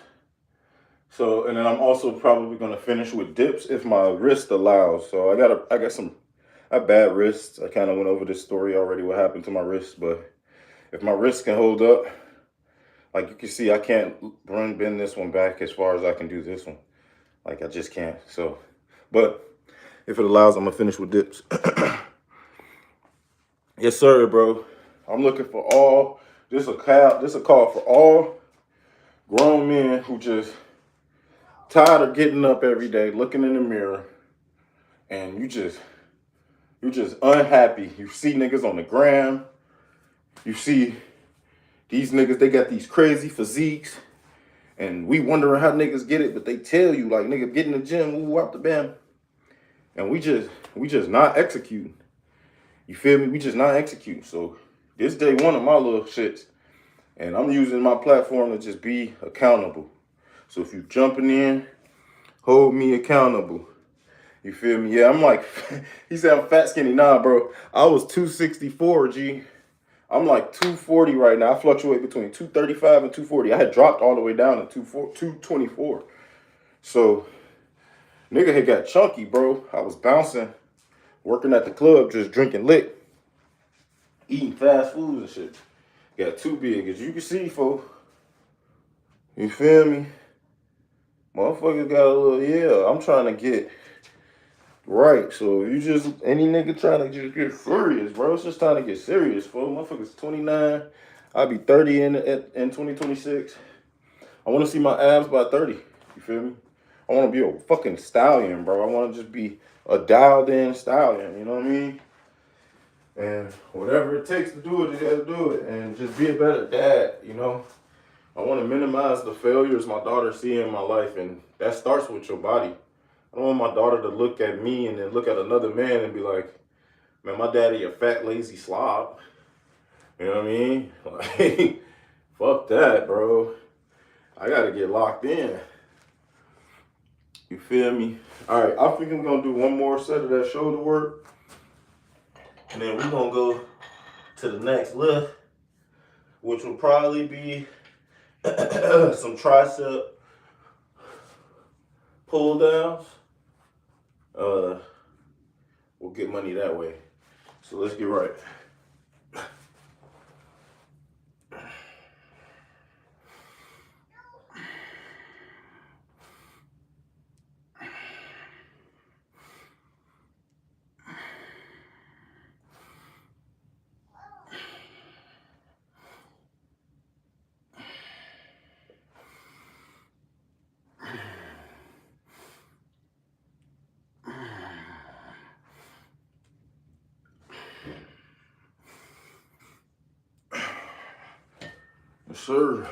So, and then I'm also probably gonna finish with dips if my wrist allows. So I have bad wrists. I kind of went over this story already, what happened to my wrist, but if my wrist can hold up, like you can see, I can't bend this one back as far as I can do this one. Like I just can't. So, but if it allows, I'm gonna finish with dips. Yes, sir, bro. I'm looking for all. This a call for all grown men who just tired of getting up every day, looking in the mirror, and you just unhappy. You see niggas on the gram. You see these niggas, they got these crazy physiques, and we wondering how niggas get it, but they tell you like, nigga, get in the gym, woo, out the bam. And we just not executing. You feel me? We just not executing. So this day one of my little shits, and I'm using my platform to just be accountable. So if you jumping in, hold me accountable. You feel me? Yeah, I'm like, he said I'm fat skinny. Nah, bro. I was 264, G. I'm like 240 right now. I fluctuate between 235 and 240. I had dropped all the way down to 224. So, nigga had got chunky, bro. I was bouncing, working at the club, just drinking lick, eating fast foods and shit. Got too big, as you can see, folks. You feel me? Motherfuckers got a little, yeah, I'm trying to get right. So you just, any nigga trying to just get serious, bro. It's just time to get serious, folks. Motherfuckers 29. I'll be 30 in 2026. I want to see my abs by 30. You feel me? I want to be a fucking stallion, bro. I want to just be a dialed in stallion. You know what I mean? And whatever it takes to do it, you gotta do it. And just be a better dad, you know? I want to minimize the failures my daughter see in my life, and that starts with your body. I don't want my daughter to look at me and then look at another man and be like, man, my daddy a fat, lazy slob. You know what I mean? Like, fuck that, bro. I gotta get locked in. You feel me? All right, I think I'm gonna do one more set of that shoulder work, and then we're gonna go to the next lift, which will probably be some tricep pull downs. We'll get money that way. So let's get right. sir.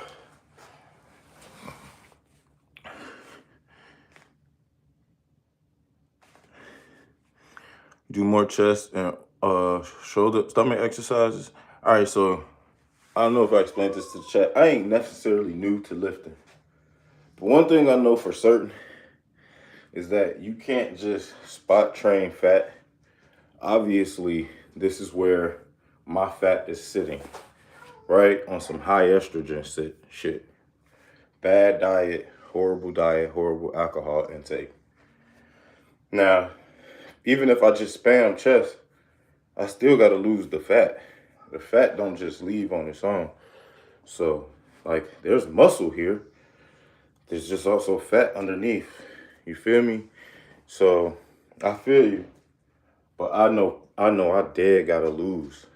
Do more chest and shoulder, stomach exercises. All right, so I don't know if I explained this to the chat. I ain't necessarily new to lifting. But one thing I know for certain is that you can't just spot train fat. Obviously, this is where my fat is sitting, right? On some high estrogen shit. Bad diet, horrible alcohol intake. Now, even if I just spam chest, I still got to lose the fat. The fat don't just leave on its own. So, like, there's muscle here. There's just also fat underneath. You feel me? So, I feel you. But I know I dead gotta lose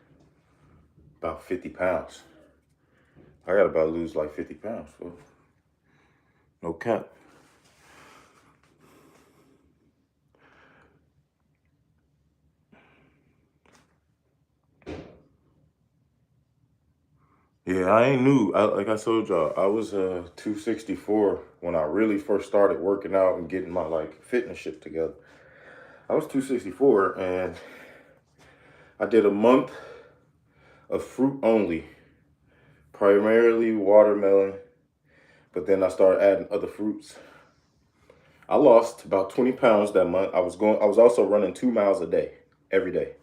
about 50 pounds. I gotta about lose like 50 pounds, fool. No cap. Yeah, I ain't new. Like I told y'all, I was 264 when I really first started working out and getting my like fitness shit together. I was 264 and I did a month of fruit only, primarily watermelon, but then I started adding other fruits. I lost about 20 pounds that month. I was also running 2 miles a day, every day.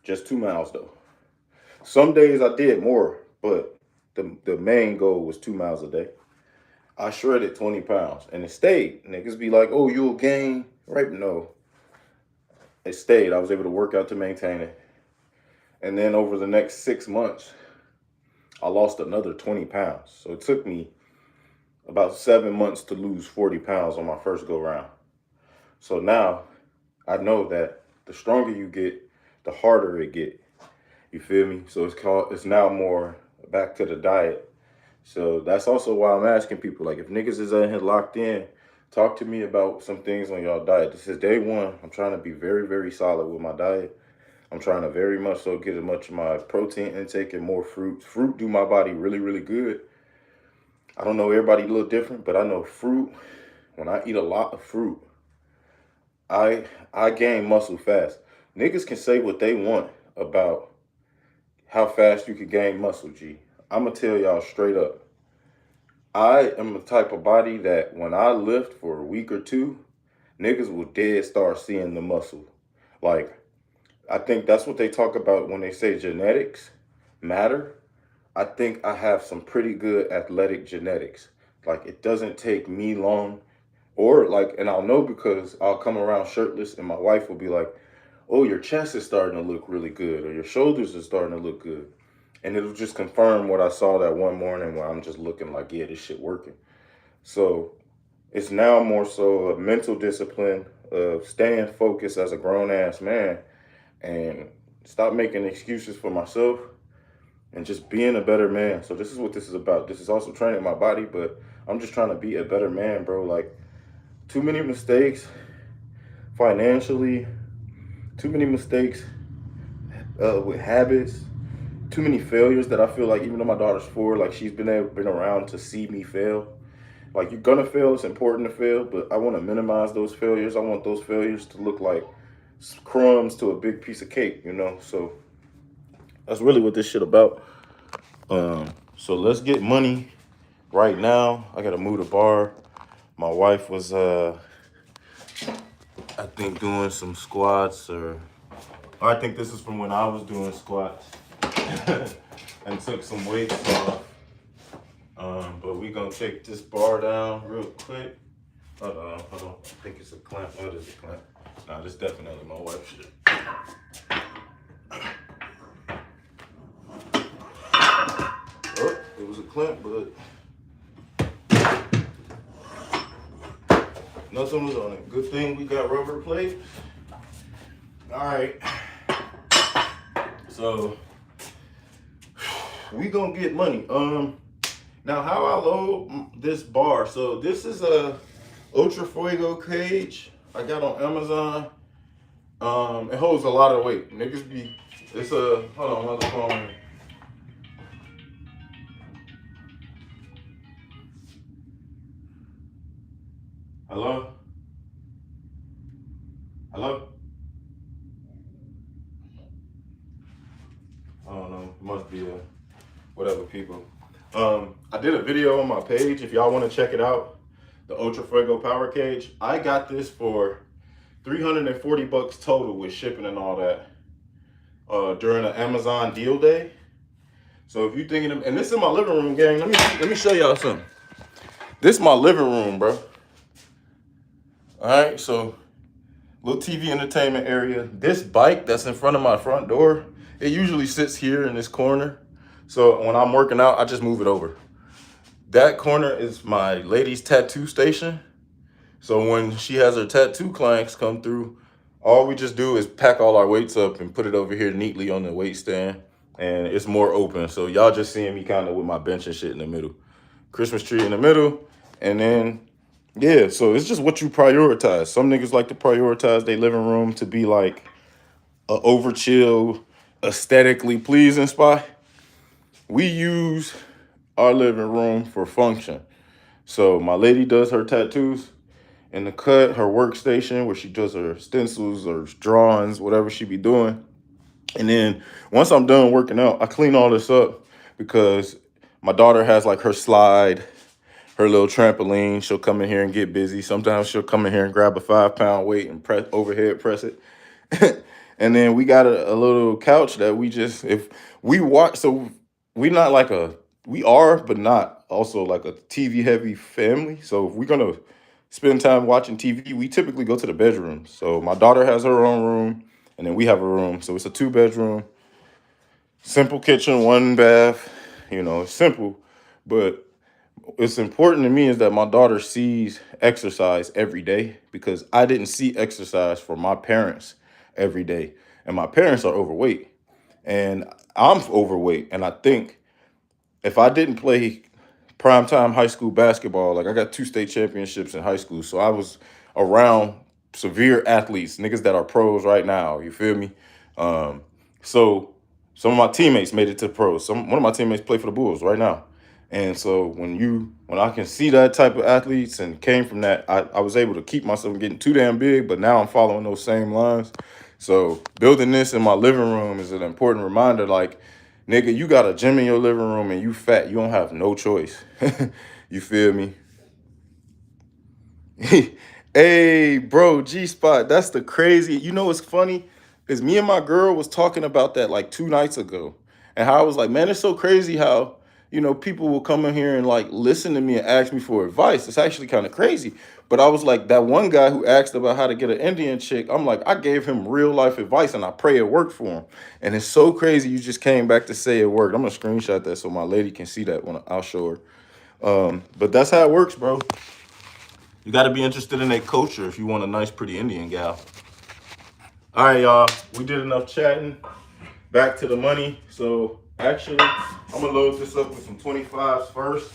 Just 2 miles though. Some days I did more, but the main goal was 2 miles a day. I shredded 20 pounds and it stayed. Niggas be like, oh, you'll gain, right? No, it stayed. I was able to work out to maintain it. And then over the next 6 months, I lost another 20 pounds. So it took me about 7 months to lose 40 pounds on my first go round. So now I know that the stronger you get, the harder it get. You feel me? So it's now more back to the diet. So that's also why I'm asking people, like, if niggas is out here locked in, talk to me about some things on y'all diet. This is day one. I'm trying to be very, very solid with my diet. I'm trying to very much so get as much of my protein intake and more fruit. Fruit do my body really, really good. I don't know, everybody a little different, but I know fruit, when I eat a lot of fruit, I gain muscle fast. Niggas can say what they want about how fast you can gain muscle, G. I'm going to tell y'all straight up. I am the type of body that when I lift for a week or two, niggas will dead start seeing the muscle. Like, I think that's what they talk about when they say genetics matter. I think I have some pretty good athletic genetics. Like, it doesn't take me long. Or like, and I'll know because I'll come around shirtless and my wife will be like, oh, your chest is starting to look really good, or your shoulders are starting to look good. And it'll just confirm what I saw that one morning where I'm just looking like, yeah, this shit working. So it's now more so a mental discipline of staying focused as a grown ass man and stop making excuses for myself and just being a better man. So this is what this is about. This is also training my body, but I'm just trying to be a better man, bro. Like, too many mistakes financially, too many mistakes with habits, too many failures that I feel like, even though my daughter's 4, like, she's been around to see me fail. Like, you're gonna fail, it's important to fail, but I want to minimize those failures. I want those failures to look like crumbs to a big piece of cake, you know? So that's really what this shit about. So let's get money right now. I gotta move the bar. My wife was I think doing some squats, or I think this is from when I was doing squats and took some weights off. But we gonna take this bar down real quick. Hold on. I think it's a clamp. Oh, it is a clamp. Nah, this definitely my wife's shit. Oh, it was a clamp, but nothing was on it. Good thing we got rubber plates. All right. So we gonna get money. Now how I load this bar. So this is a Ultra Fuego cage I got on Amazon. It holds a lot of weight. Niggas it's a, hold on, another phone. Hello? Hello? I don't know. It must be whatever people. I did a video on my page. If y'all want to check it out, the Ultra Fuego Power Cage. I got this for $340 total with shipping and all that during an Amazon deal day. So if you thinking of, and this is my living room, gang. Let me show y'all something. This is my living room, bro. All right, so little TV entertainment area. This bike that's in front of my front door, it usually sits here in this corner. So when I'm working out, I just move it over. That corner is my lady's tattoo station. So when she has her tattoo clients come through, all we just do is pack all our weights up and put it over here neatly on the weight stand. And it's more open. So y'all just seeing me kind of with my bench and shit in the middle. Christmas tree in the middle. And then, yeah, so it's just what you prioritize. Some niggas like to prioritize their living room to be like a over chill, aesthetically pleasing spot. We use our living room for function. So my lady does her tattoos in the cut, her workstation where she does her stencils or drawings, whatever she be doing. And then once I'm done working out, I clean all this up because my daughter has like her slide, her little trampoline. She'll come in here and get busy. Sometimes she'll come in here and grab a 5-pound weight and press overhead press it. And then we got a little couch that we just, if we watch, so we not like we are, but not also like a TV heavy family. So if we're going to spend time watching TV, we typically go to the bedroom. So my daughter has her own room and then we have a room. So it's a 2-bedroom, simple kitchen, 1 bath, it's simple, but it's important to me is that my daughter sees exercise every day because I didn't see exercise from my parents every day. And my parents are overweight and I'm overweight. And I think if I didn't play primetime high school basketball, like I got 2 state championships in high school. So I was around severe athletes, niggas that are pros right now. You feel me? So some of my teammates made it to the pros. One of my teammates play for the Bulls right now. And so when I can see that type of athletes and came from that, I was able to keep myself from getting too damn big, but now I'm following those same lines. So building this in my living room is an important reminder, like, nigga, you got a gym in your living room and you fat, you don't have no choice. You feel me? Hey, bro, G-Spot, that's the crazy. You know what's funny? Is me and my girl was talking about that like 2 nights ago. And how I was like, man, it's so crazy how, people will come in here and like listen to me and ask me for advice. It's actually kind of crazy. But I was like, that one guy who asked about how to get an Indian chick, I'm like, I gave him real life advice and I pray it worked for him. And it's so crazy you just came back to say it worked. I'm gonna screenshot that so my lady can see that when I'll show her. But that's how it works, bro. You got to be interested in their culture if you want a nice, pretty Indian gal. All right, y'all. We did enough chatting. Back to the money. So, actually, I'm going to load this up with some 25s first.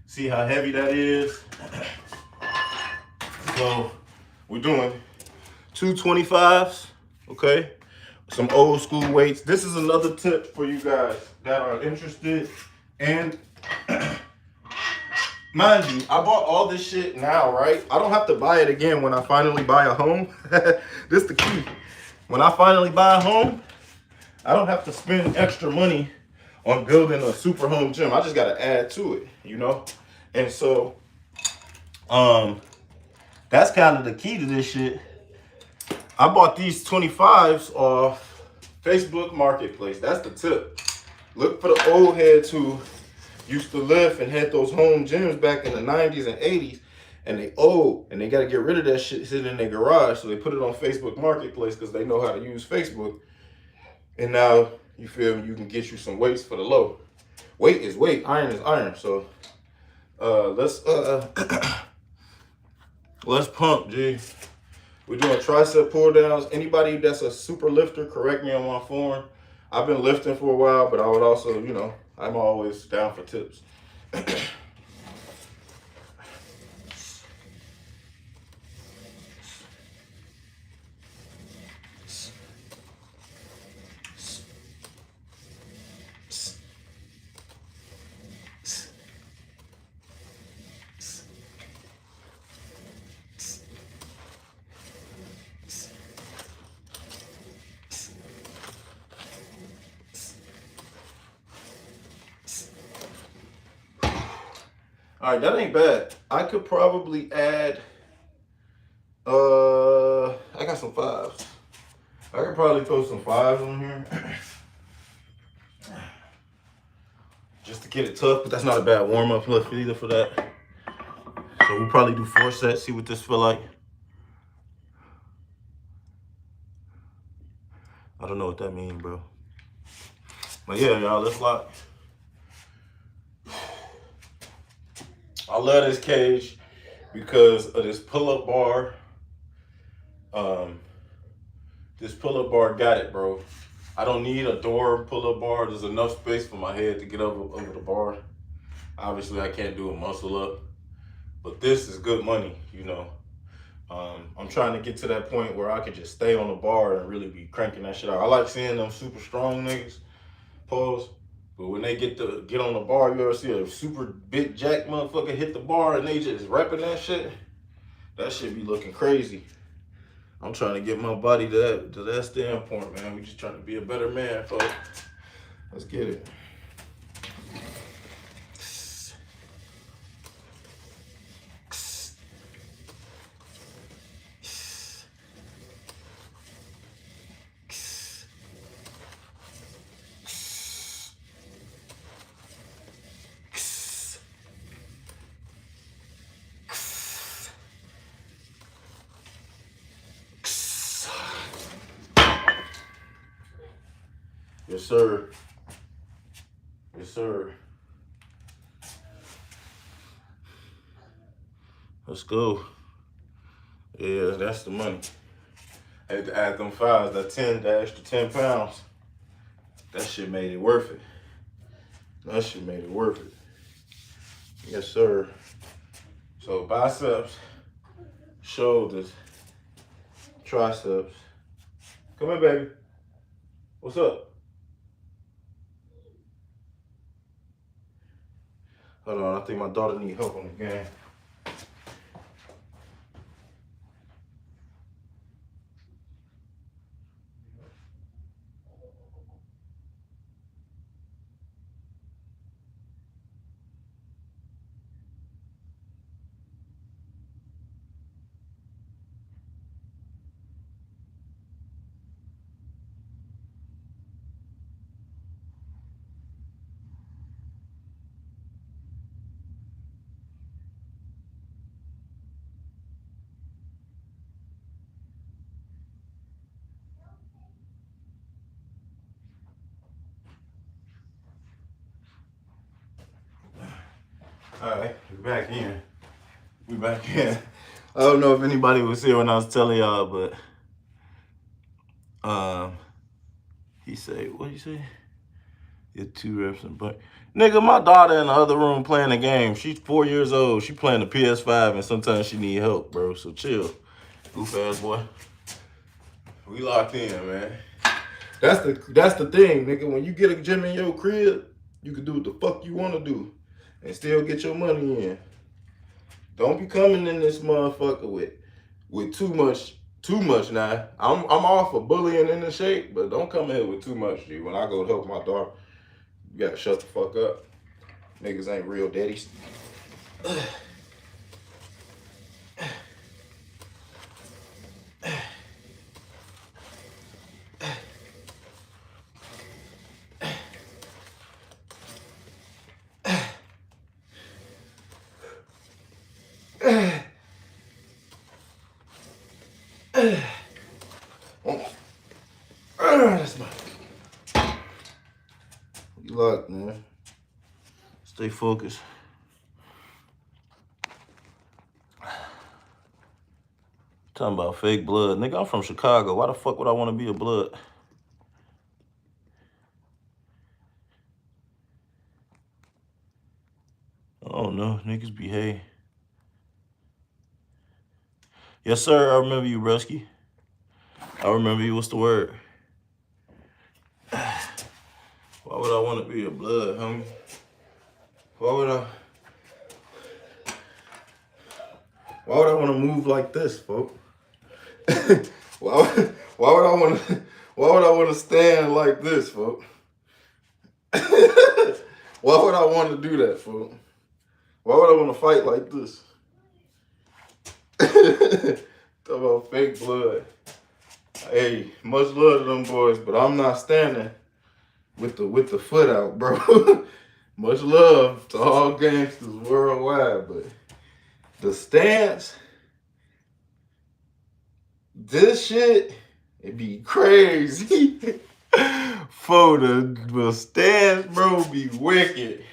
See how heavy that is. So, we're doing 2 25s, okay? Some old school weights. This is another tip for you guys that are interested. And mind you, I bought all this shit now, right? I don't have to buy it again when I finally buy a home. This is the key. When I finally buy a home, I don't have to spend extra money on building a super home gym. I just got to add to it, And so, that's kind of the key to this shit. I bought these 25s off Facebook Marketplace. That's the tip. Look for the old heads who used to live and had those home gyms back in the 90s and 80s, and they old, and they got to get rid of that shit sitting in their garage, so they put it on Facebook Marketplace because they know how to use Facebook. And now, you feel me, you can get you some weights for the low. Weight is weight, iron is iron. So, let's pump, G. We're doing tricep pull downs. Anybody that's a super lifter, correct me on my form. I've been lifting for a while, but I would also, I'm always down for tips. All right, that ain't bad. I could probably add. I got some fives. I could probably throw some fives on here. Just to get it tough, but that's not a bad warm-up lift either for that. So we'll probably do 4 sets, see what this feel like. I don't know what that means, bro. But yeah, y'all, let's lock. I love this cage because of this pull-up bar. This pull-up bar got it, bro. I don't need a door pull-up bar. There's enough space for my head to get over the bar. Obviously, I can't do a muscle up, but this is good money, you know. I'm trying to get to that point where I could just stay on the bar and really be cranking that shit out. I like seeing them super strong niggas pause, but when they get on the bar, you ever see a super big jack motherfucker hit the bar and they just repping that shit? That shit be looking crazy. I'm trying to get my body to that standpoint, man. We just trying to be a better man, folks. Let's get it. Yes, sir. Yes, sir. Let's go. Yeah, that's the money. I had to add them fives, that extra 10 pounds. That shit made it worth it. That shit made it worth it. Yes, sir. So biceps, shoulders, triceps. Come here, baby. What's up? Hold on, I think my daughter needs help on the game. All right, we're back in. We back in. I don't know if anybody was here when I was telling y'all, but he said, what did he say? Get 2 reps and butt. Nigga, my daughter in the other room playing the game. She's 4 years old. She playing the PS5 and sometimes she need help, bro. So chill. Goof ass boy. We locked in, man. That's the thing, nigga. When you get a gym in your crib, you can do what the fuck you want to do and still get your money in. Don't be coming in this motherfucker with too much now. I'm all for bullying in the shape, but don't come in here with too much, G. When I go help my daughter, you gotta shut the fuck up. Niggas ain't real daddies. That's my. You luck, man. Stay focused. Talking about fake blood. Nigga, I'm from Chicago. Why the fuck would I want to be a blood? I don't know. Niggas behave. Yes, sir. I remember you, Rusky. I remember you. What's the word? Why would I want to be a blood, homie? Why would I want to move like this, folks? why would I want to stand like this, folks? Why would I want to do that, folks? Why would I want to fight like this? Talk about fake blood. Hey, much love to them boys, but I'm not standing with the foot out, bro. Much love to all gangsters worldwide, but the stance, this shit, it be crazy. For the stance, bro, be wicked.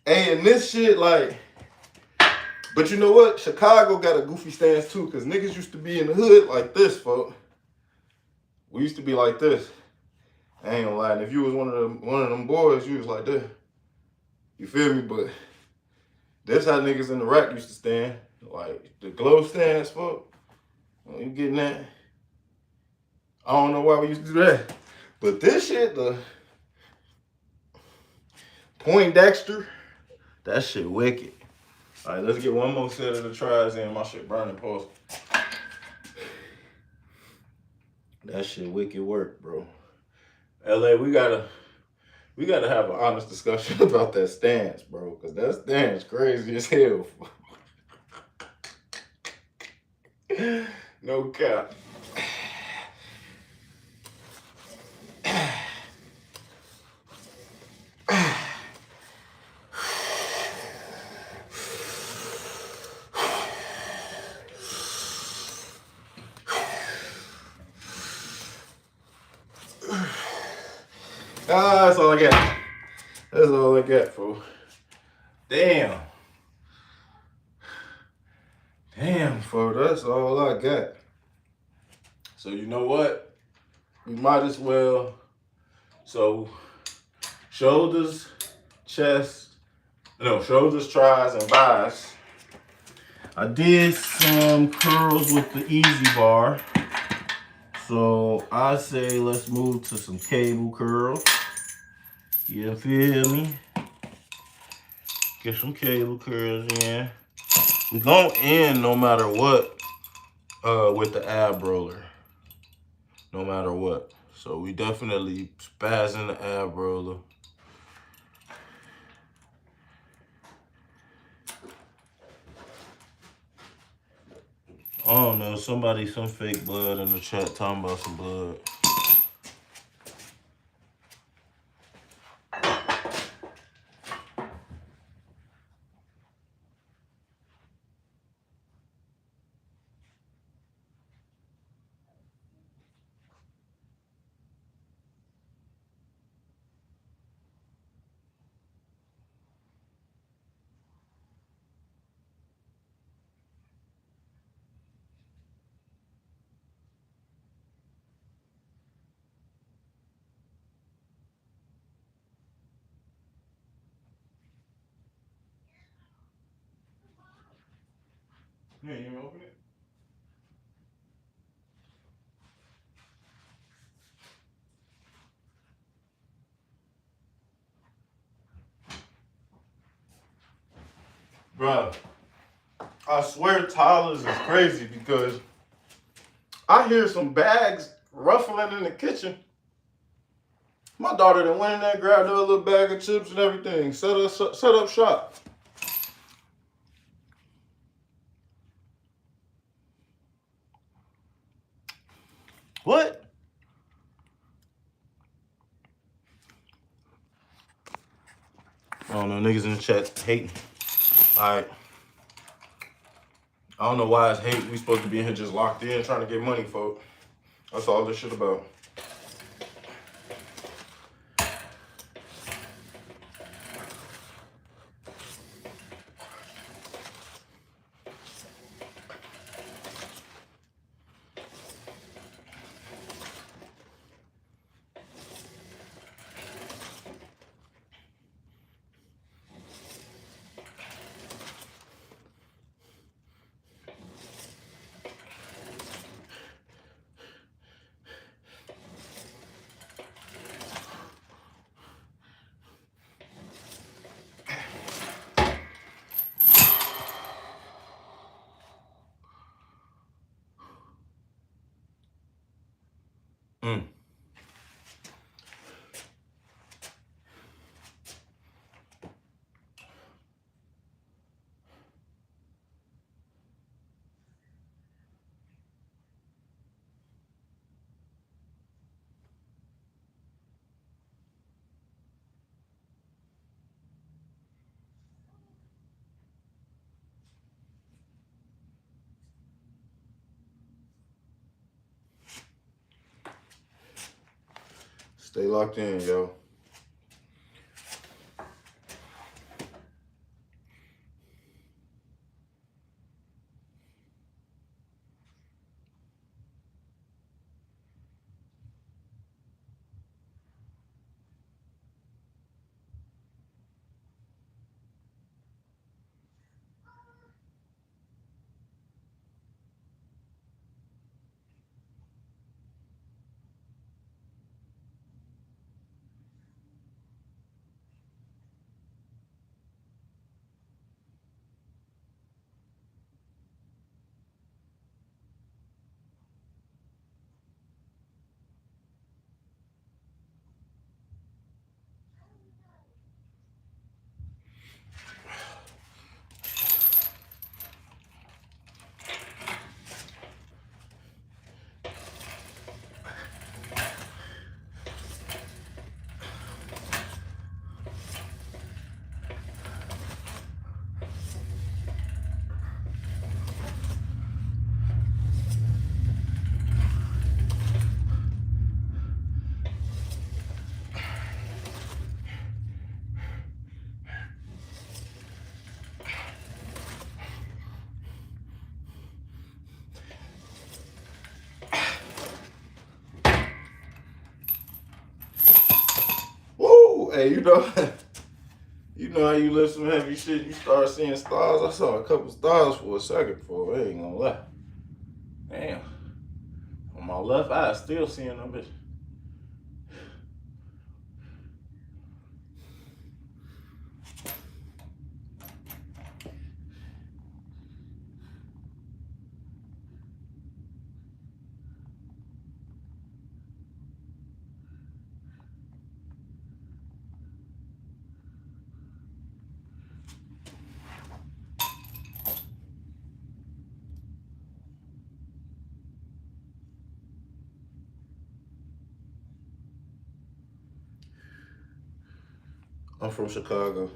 Hey, and this shit, like, but you know what? Chicago got a goofy stance too, because niggas used to be in the hood like this, folks. We used to be like this. I ain't gonna lie. And if you was one of them boys, you was like this. You feel me? But that's how niggas in the rack used to stand. Like the glow stance, folks. You getting that? I don't know why we used to do that. But this shit, the Poindexter, that shit wicked. All right, let's get one more set of the tries in. My shit burning, pause. That shit wicked work, bro. LA, we gotta have an honest discussion about that stance, bro. Cause that stance crazy as hell. No cap. That's all I got. That's all I got, fool. Damn. Damn, fool. That's all I got. So you know what? We might as well. So shoulders, chest, shoulders, tries, and buys. I did some curls with the Easy Bar. So I say let's move to some cable curls. You feel me? Get some cable curls in. We're gonna end no matter what with the ab roller. No matter what. So we definitely spazzing the ab roller. I don't know, some fake blood in the chat talking about some blood. Yeah, you wanna open it? Bruh, I swear Tyler's is crazy because I hear some bags ruffling in the kitchen. My daughter done went in there, grabbed her a little bag of chips and everything, set up shop. What? I don't know, niggas in the chat hating. Alright. I don't know why it's hate. We supposed to be in here just locked in trying to get money, folks. That's all this shit about. Stay locked in, yo. Woo! Hey, you know, you know how you lift some heavy shit, you start seeing stars. I saw a couple stars for a second before. I ain't gonna lie. Damn. On my left eye, still seeing them bitch. I'm from Chicago.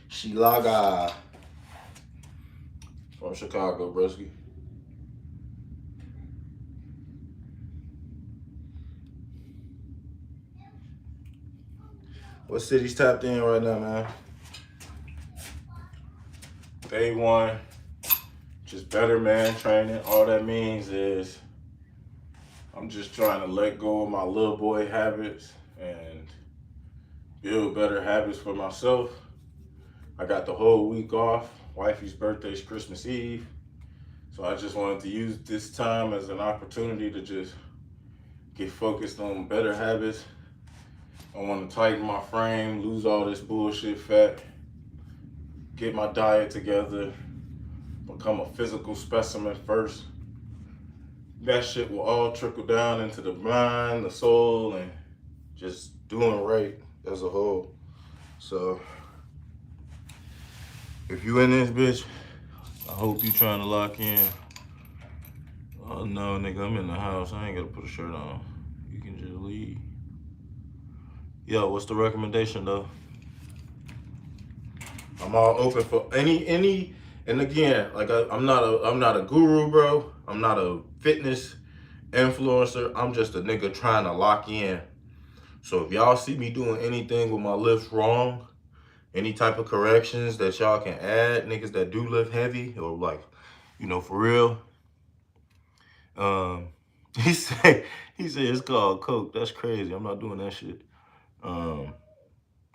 Shilaga. From Chicago, broski. What city's tapped in right now, man? Day one, just better man training. All that means is I'm just trying to let go of my little boy habits and build better habits for myself. I got the whole week off. Wifey's birthday's Christmas Eve. So I just wanted to use this time as an opportunity to just get focused on better habits. I want to tighten my frame, lose all this bullshit fat, get my diet together, become a physical specimen first. That shit will all trickle down into the mind, the soul, and just doing right as a whole. So if you in this bitch, I hope you trying to lock in. Oh no, nigga, I'm in the house. I ain't gotta put a shirt on. You can just leave. Yo, what's the recommendation though? I'm all open for any, and again, like I'm not a guru, bro. I'm not a fitness influencer. I'm just a nigga trying to lock in. So if y'all see me doing anything with my lifts wrong, any type of corrections that y'all can add, niggas that do lift heavy or like, you know, for real. He said it's called coke. That's crazy. I'm not doing that shit.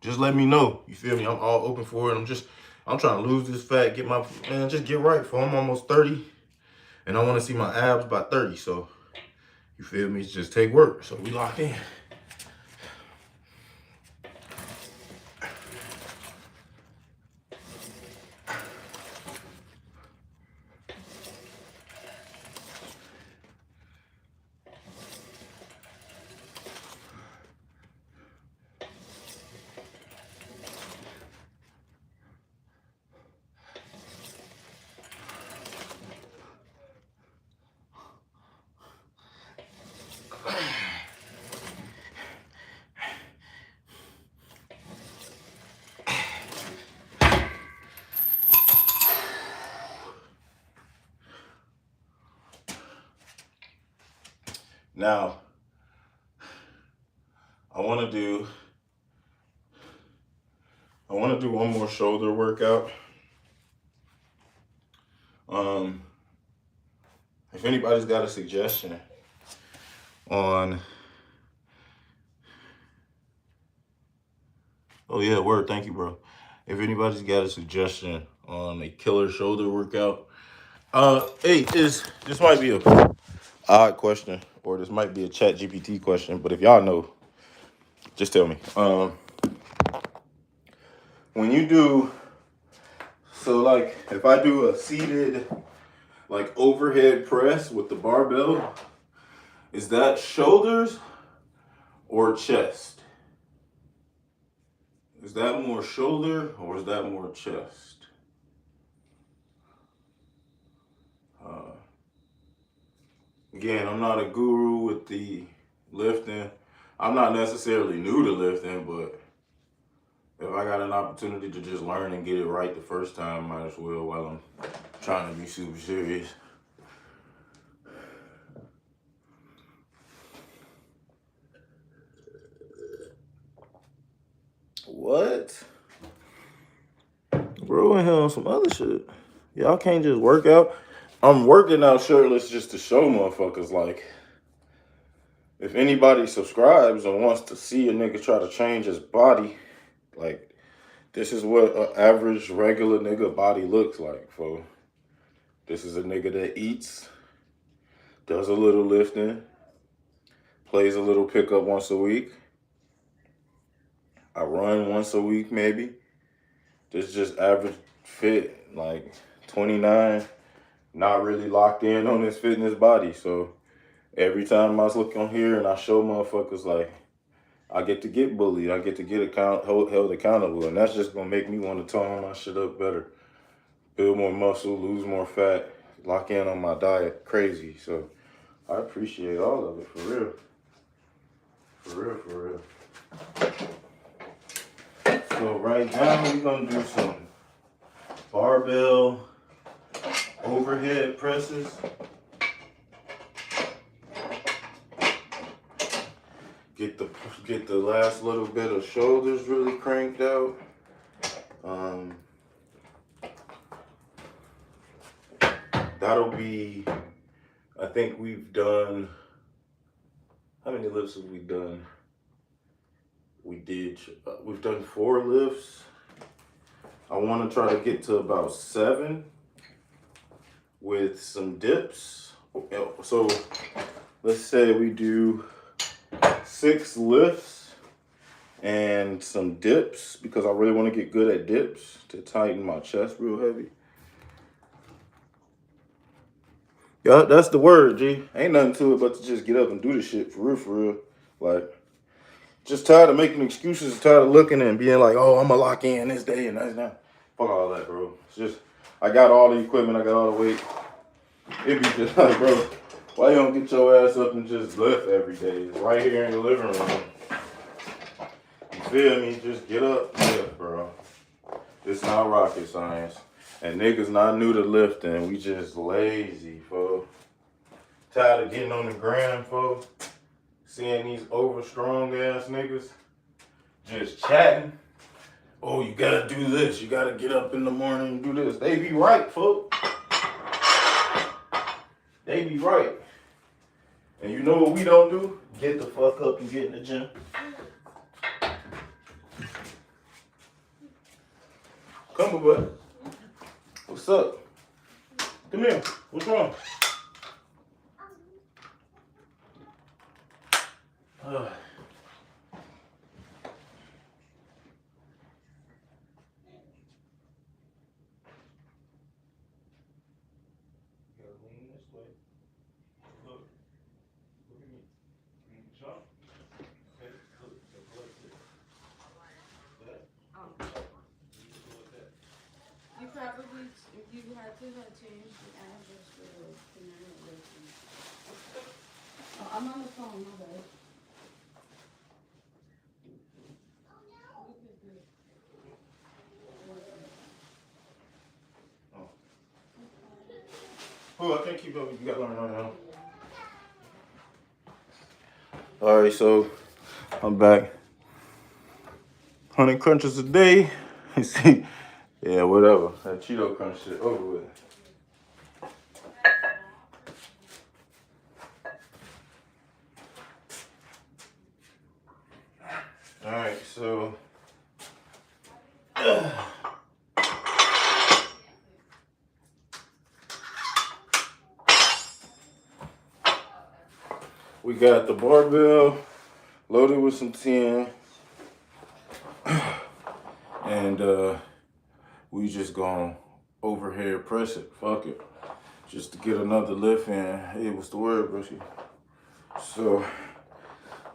Just let me know. You feel me? I'm all open for it. I'm trying to lose this fat, just get right for I'm almost 30. And I want to see my abs by 30. So you feel me? It's just take work. So we locked in. Now, I want to do one more shoulder workout. If anybody's got a suggestion on, oh yeah, word, thank you, bro. If anybody's got a suggestion on a killer shoulder workout, hey, this might be a odd question, or this might be a Chat GPT question, but if y'all know, just tell me. When you do, so like if I do a seated like overhead press with the barbell, is that shoulders or chest? Is that more shoulder or is that more chest? Again, I'm not a guru with the lifting. I'm not necessarily new to lifting, but if I got an opportunity to just learn and get it right the first time, might as well while I'm trying to be super serious. What? Bro, in here on some other shit. Y'all can't just work out. I'm working out shirtless just to show motherfuckers, like, if anybody subscribes and wants to see a nigga try to change his body, like, this is what an average, regular nigga body looks like, fo. This is a nigga that eats, does a little lifting, plays a little pickup once a week. I run once a week, maybe. This is just average fit, like 29, not really locked in on this fitness body. So every time I look on here and I show motherfuckers, like, I get to get bullied, I get to get held accountable, and that's just gonna make me want to tone my shit up better, build more muscle, lose more fat, lock in on my diet, crazy. So I appreciate all of it, for real. For real, for real. So right now we're gonna do some barbell overhead presses. Get the last little bit of shoulders really cranked out. That'll be, I think we've done, how many lifts have we done? We've done 4 lifts. I want to try to get to about 7 with some dips. So let's say we do 6 lifts and some dips, because I really want to get good at dips to tighten my chest real heavy. Yeah, that's the word, G. Ain't nothing to it but to just get up and do this shit for real, for real. Like, just tired of making excuses, tired of looking and being like, oh, I'm gonna lock in this day and that's not. Fuck all that, bro. It's just, I got all the equipment, I got all the weight. It be just like, bro, why you don't get your ass up and just lift every day? It's right here in the living room. You feel me? Just get up and lift, bro. It's not rocket science. And niggas not new to lifting. We just lazy, fo. Tired of getting on the gram, fo. Seeing these over strong ass niggas just chatting. Oh, you gotta do this. You gotta get up in the morning and do this. They be right, folks. They be right. And you know what we don't do? Get the fuck up and get in the gym. Come on, bud. What's up? Come here. What's wrong? Probably, if you had to have changed the address for the Canary Lake. Oh, I'm on the phone, my bad. Oh, I can't keep up. You got to learn right now. All right, so I'm back. 100 crunches a day. See, yeah, whatever. That Cheeto crunch shit over with. All right, so we got the barbell loaded with some 10, and we just gonna overhead press it. Fuck it, just to get another lift in. Hey, what's the word, bro? So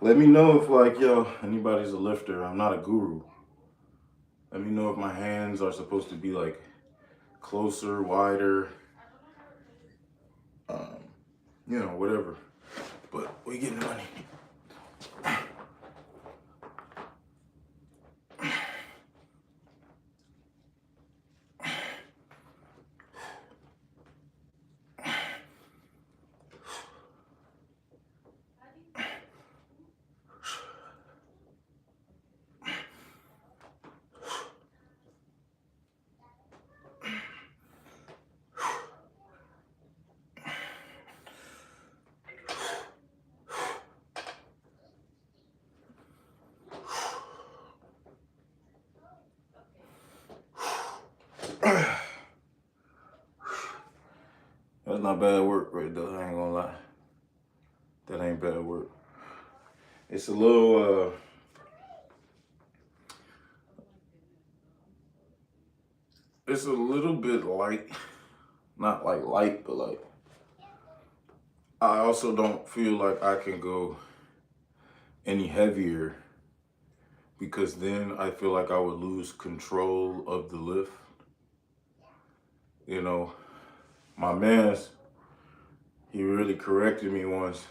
let me know if, like, yo, anybody's a lifter. I'm not a guru. Let me know if my hands are supposed to be like closer, wider, you know, whatever. But we getting money. That's not bad work right there, I ain't gonna lie. That ain't bad work. It's a little, it's a little bit light. Not like light, but like, I also don't feel like I can go any heavier because then I feel like I would lose control of the lift. You know, my man's, he really corrected me once.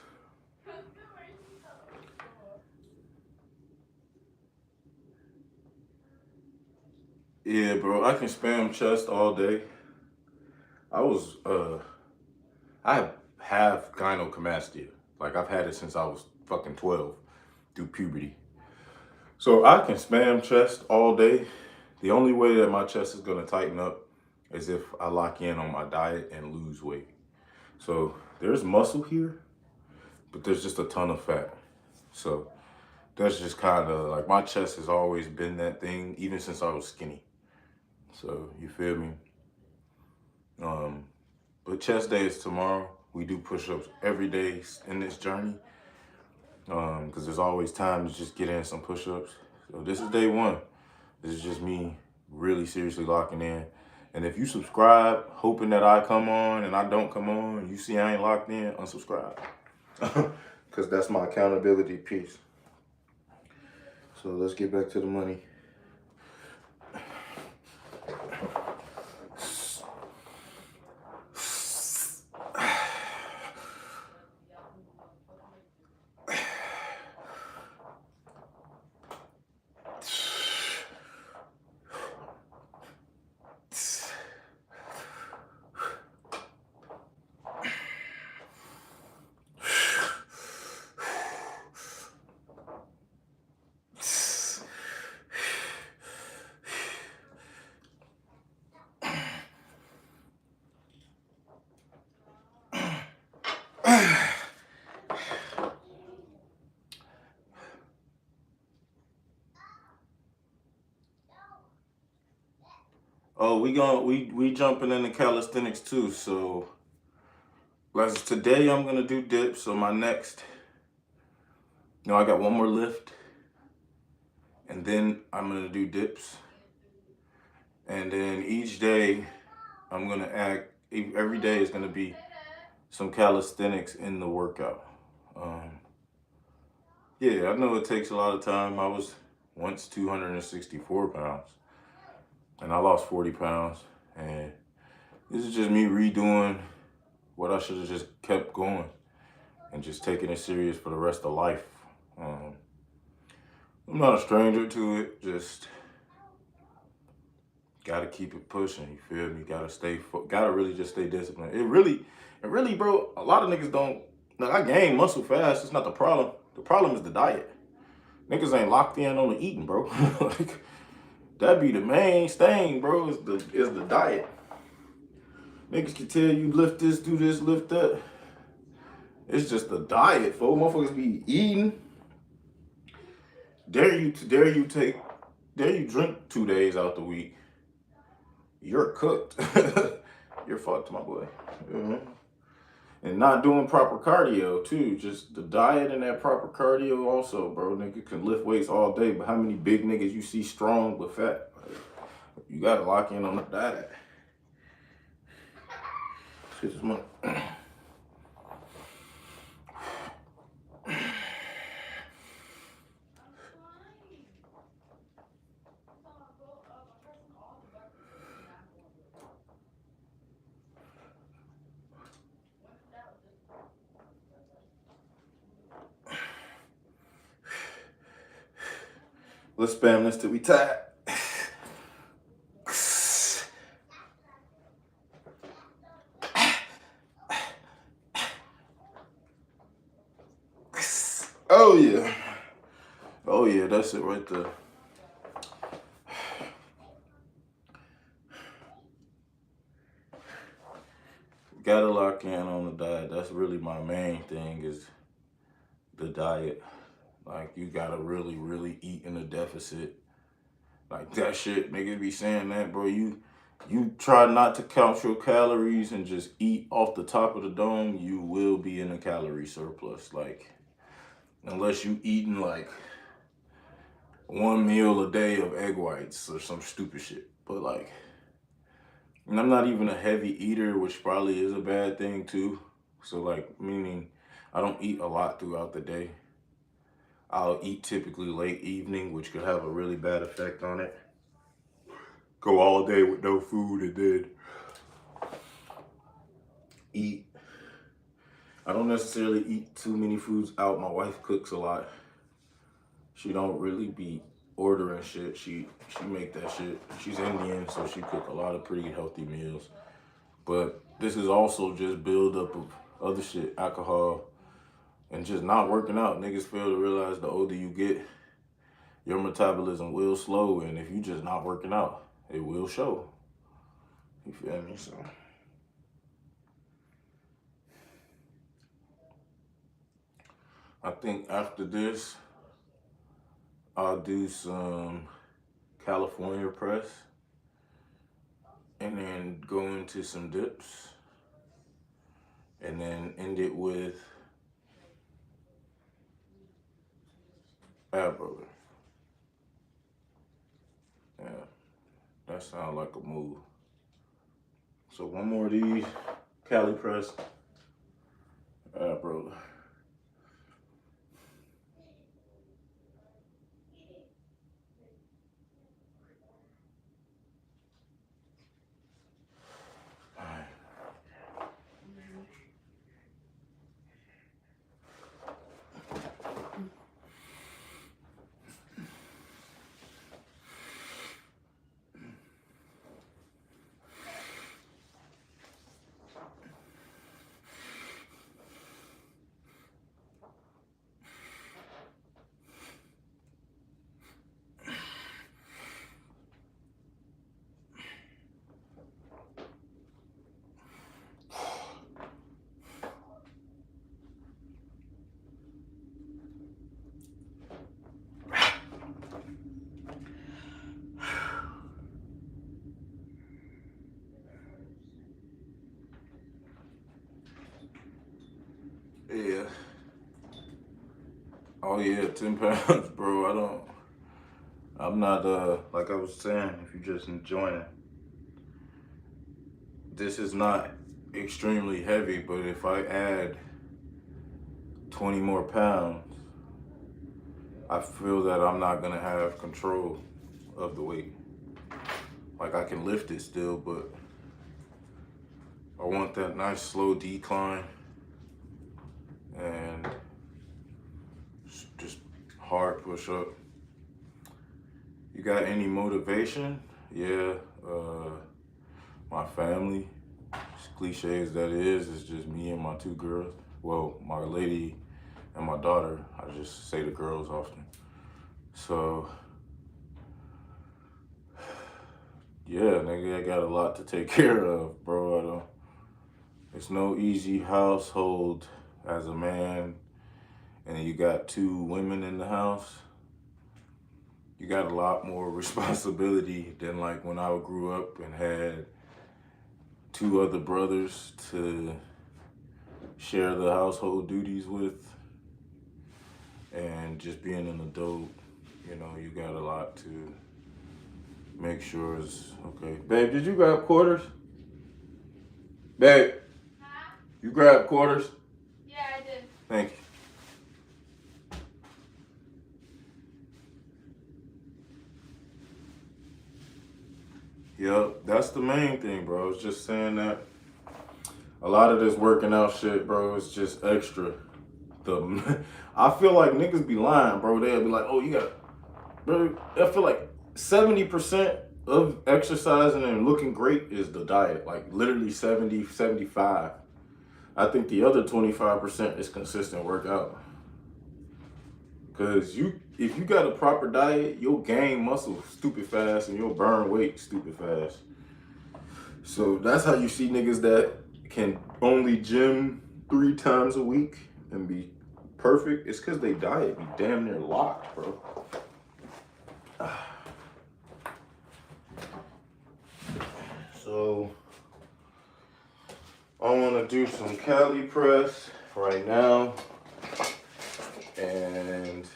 Yeah, bro, I can spam chest all day. I have gynecomastia. Like, I've had it since I was fucking 12 through puberty. So I can spam chest all day. The only way that my chest is gonna tighten up is if I lock in on my diet and lose weight. So there's muscle here, but there's just a ton of fat. So that's just kind of like, my chest has always been that thing, even since I was skinny. So you feel me? But chest day is tomorrow. We do push-ups every day in this journey, because there's always time to just get in some push-ups. So this is day one. This is just me really seriously locking in. And if you subscribe, hoping that I come on and I don't come on, you see I ain't locked in, unsubscribe. Because that's my accountability piece. So let's get back to the money. Oh, we jumping into calisthenics too. So today I'm gonna do dips. So my next, I got one more lift, and then I'm gonna do dips. And then each day I'm gonna every day is gonna be some calisthenics in the workout. Yeah, I know it takes a lot of time. I was once 264 pounds and I lost 40 pounds. And this is just me redoing what I should have just kept going and just taking it serious for the rest of life. I'm not a stranger to it, just gotta keep it pushing, you feel me? Gotta really just stay disciplined. It really, bro, a lot of niggas don't, like, I gain muscle fast, it's not the problem. The problem is the diet. Niggas ain't locked in on the eating, bro. Like, that be the main thing, bro, is the diet. Niggas can tell you lift this, do this, lift that. It's just the diet, folks. Motherfuckers be eating. Dare you drink 2 days out the week. You're cooked. You're fucked, my boy. And not doing proper cardio too. Just the diet and that proper cardio also, bro. Nigga can lift weights all day, but how many big niggas you see strong but fat? You gotta lock in on the diet. Shit is money. Let's spam this till we tired. Oh yeah. Oh yeah, that's it right there. Gotta lock in on the diet. That's really my main thing, is the diet. Like, you gotta really, really eat in a deficit. Like, that shit, niggas be saying that, bro. You try not to count your calories and just eat off the top of the dome, you will be in a calorie surplus. Like, unless you eating like 1 meal a day of egg whites or some stupid shit. But like, and I'm not even a heavy eater, which probably is a bad thing too. So like, meaning I don't eat a lot throughout the day. I'll eat typically late evening, which could have a really bad effect on it. Go all day with no food and then eat. I don't necessarily eat too many foods out. My wife cooks a lot. She don't really be ordering shit. She make that shit. She's Indian, so she cook a lot of pretty healthy meals. But this is also just build up of other shit, alcohol, and just not working out. Niggas fail to realize the older you get, your metabolism will slow, and if you just not working out, it will show. You feel me? So I think after this, I'll do some California press and then go into some dips and then end it with ab roller. Yeah, that sounds like a move. So one more of these, Cali press, ab roller. Yeah. Oh yeah, 10 pounds, bro. I'm not, like I was saying, if you're just enjoying, this is not extremely heavy, but if I add 20 more pounds, I feel that I'm not gonna have control of the weight. Like, I can lift it still, but I want that nice slow decline and just hard push up. You got any motivation? Yeah, my family, as cliche as that is, it's just me and my 2 girls. Well, my lady and my daughter. I just say the girls often. So, yeah, nigga, I got a lot to take care of, bro. It's no easy household as a man, and you got 2 women in the house. You got a lot more responsibility than like when I grew up and had 2 other brothers to share the household duties with. And just being an adult, you know, you got a lot to make sure it's okay. Babe, did you grab quarters? Babe, you grab quarters? Yeah, I did. Thank you. Yep, that's the main thing, bro. It's just saying that a lot of this working out shit, bro, is just extra. I feel like niggas be lying, bro. They'll be like, oh, you got, bro. I feel like 70% of exercising and looking great is the diet. Like literally 70, 75. I think the other 25% is consistent workout. Cause if you got a proper diet, you'll gain muscle stupid fast and you'll burn weight stupid fast. So that's how you see niggas that can only gym 3 times a week and be perfect. It's cause they diet be damn near locked, bro. So I wanna do some Cali press right now. And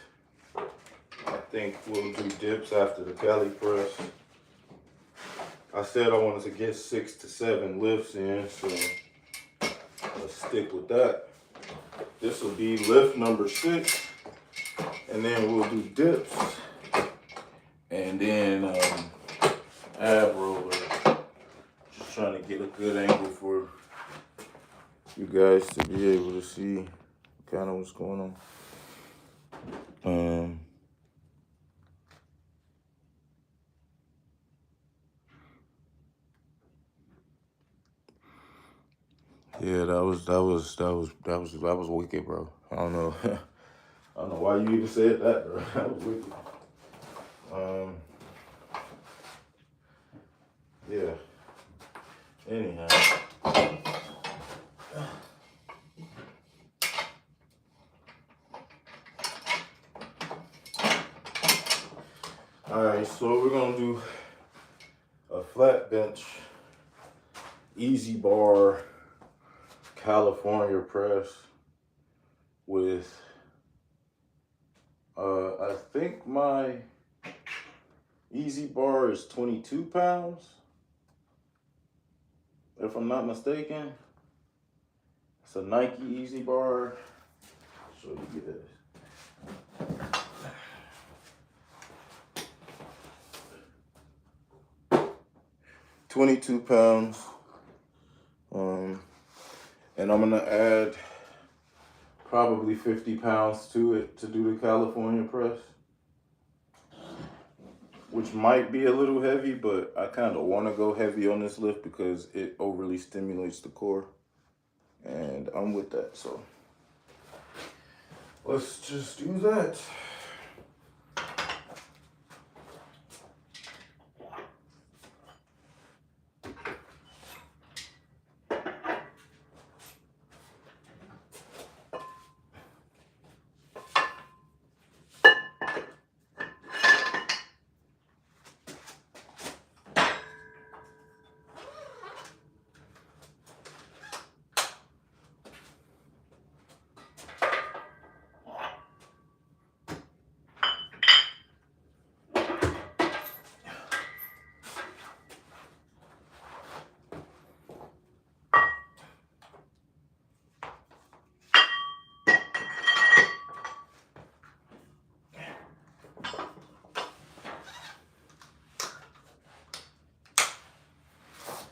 I think we'll do dips after the Cali press. I said I wanted to get 6 to 7 lifts in, so let's stick with that. This will be lift number 6, and then we'll do dips, and then ab roller. Just trying to get a good angle for you guys to be able to see kind of what's going on. Yeah, that was wicked, bro. I don't know. I don't know why you even said that, bro. That was wicked. Yeah. Anyhow. Alright, so we're gonna do a flat bench, easy bar, California press with I think my easy bar is 22 pounds, if I'm not mistaken. It's a Nike easy bar. So you get this. 22 pounds. And I'm gonna add probably 50 pounds to it to do the California press, which might be a little heavy, but I kind of want to go heavy on this lift because it overly stimulates the core, and I'm with that. So let's just do that.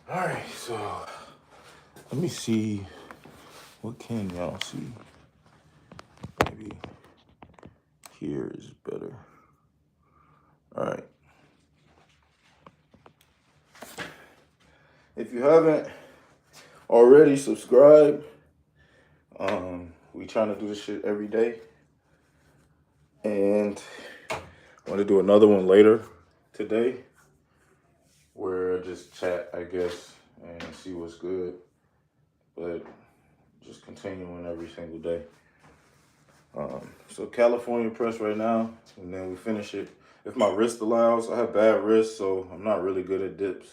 All right, so let me see. What can y'all see? Maybe here is better. All right. If you haven't already subscribed, We trying to do this shit every day. And I want to do another one later today where I just chat, I guess, and see what's good. But just continuing every single day. So California press right now, and then we finish it. If my wrist allows, I have bad wrists, so I'm not really good at dips.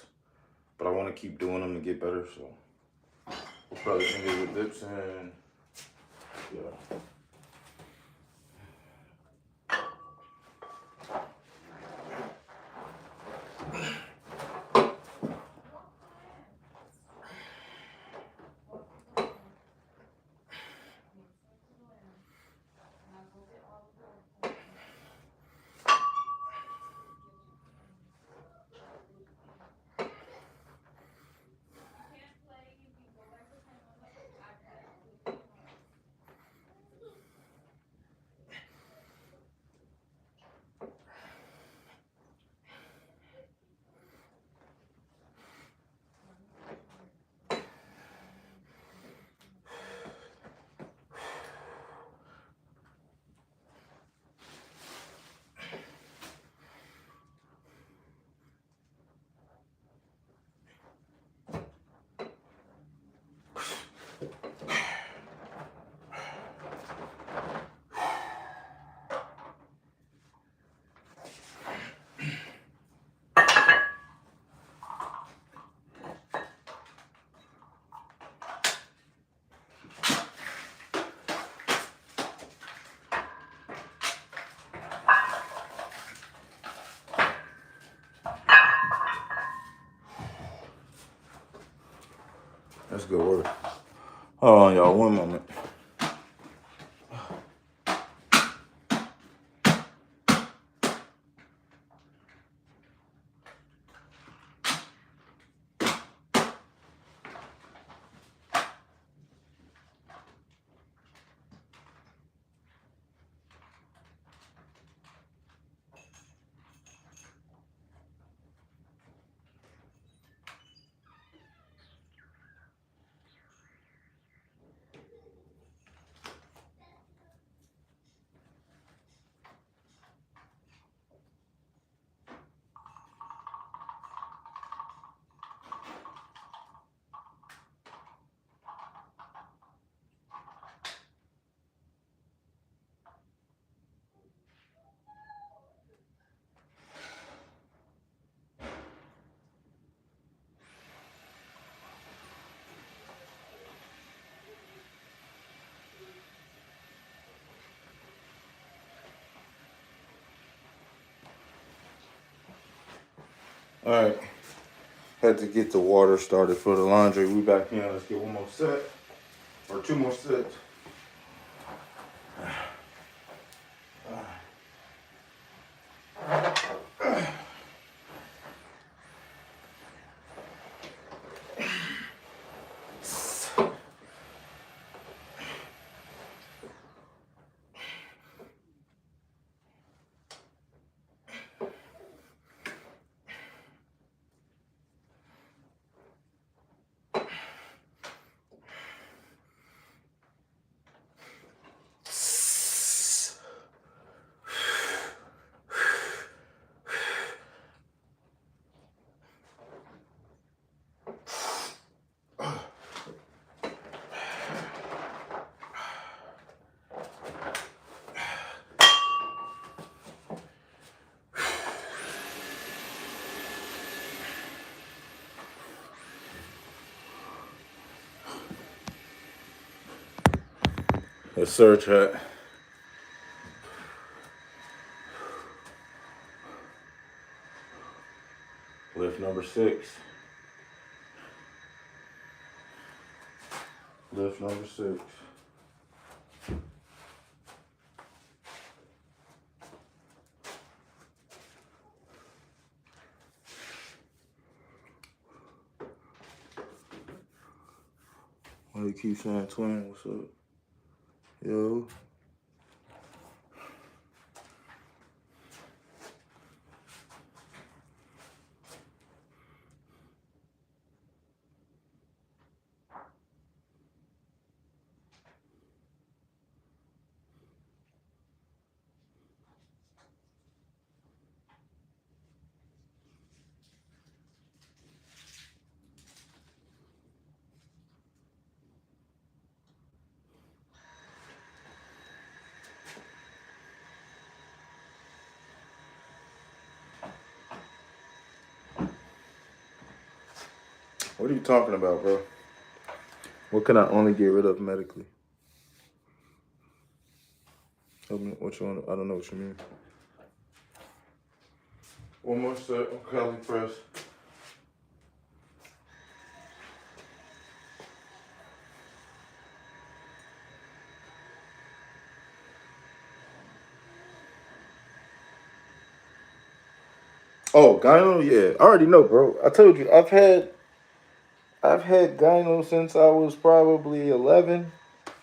But I want to keep doing them to get better, so we'll probably end it with dips and yeah. That's good work. Hold on, y'all, one moment. All right, had to get the water started for the laundry. We back in. Let's get one more set or two more sets. Yes, sir, chat. Lift number 6. Lift number 6. Why do you keep saying twin? What's up? Yo. What are you talking about, bro? What can I only get rid of medically? Help me, what you want? I don't know what you mean. One more set on Cali Press. Oh, gyno, yeah. I already know, bro. I told you, I've had gyno since I was probably 11,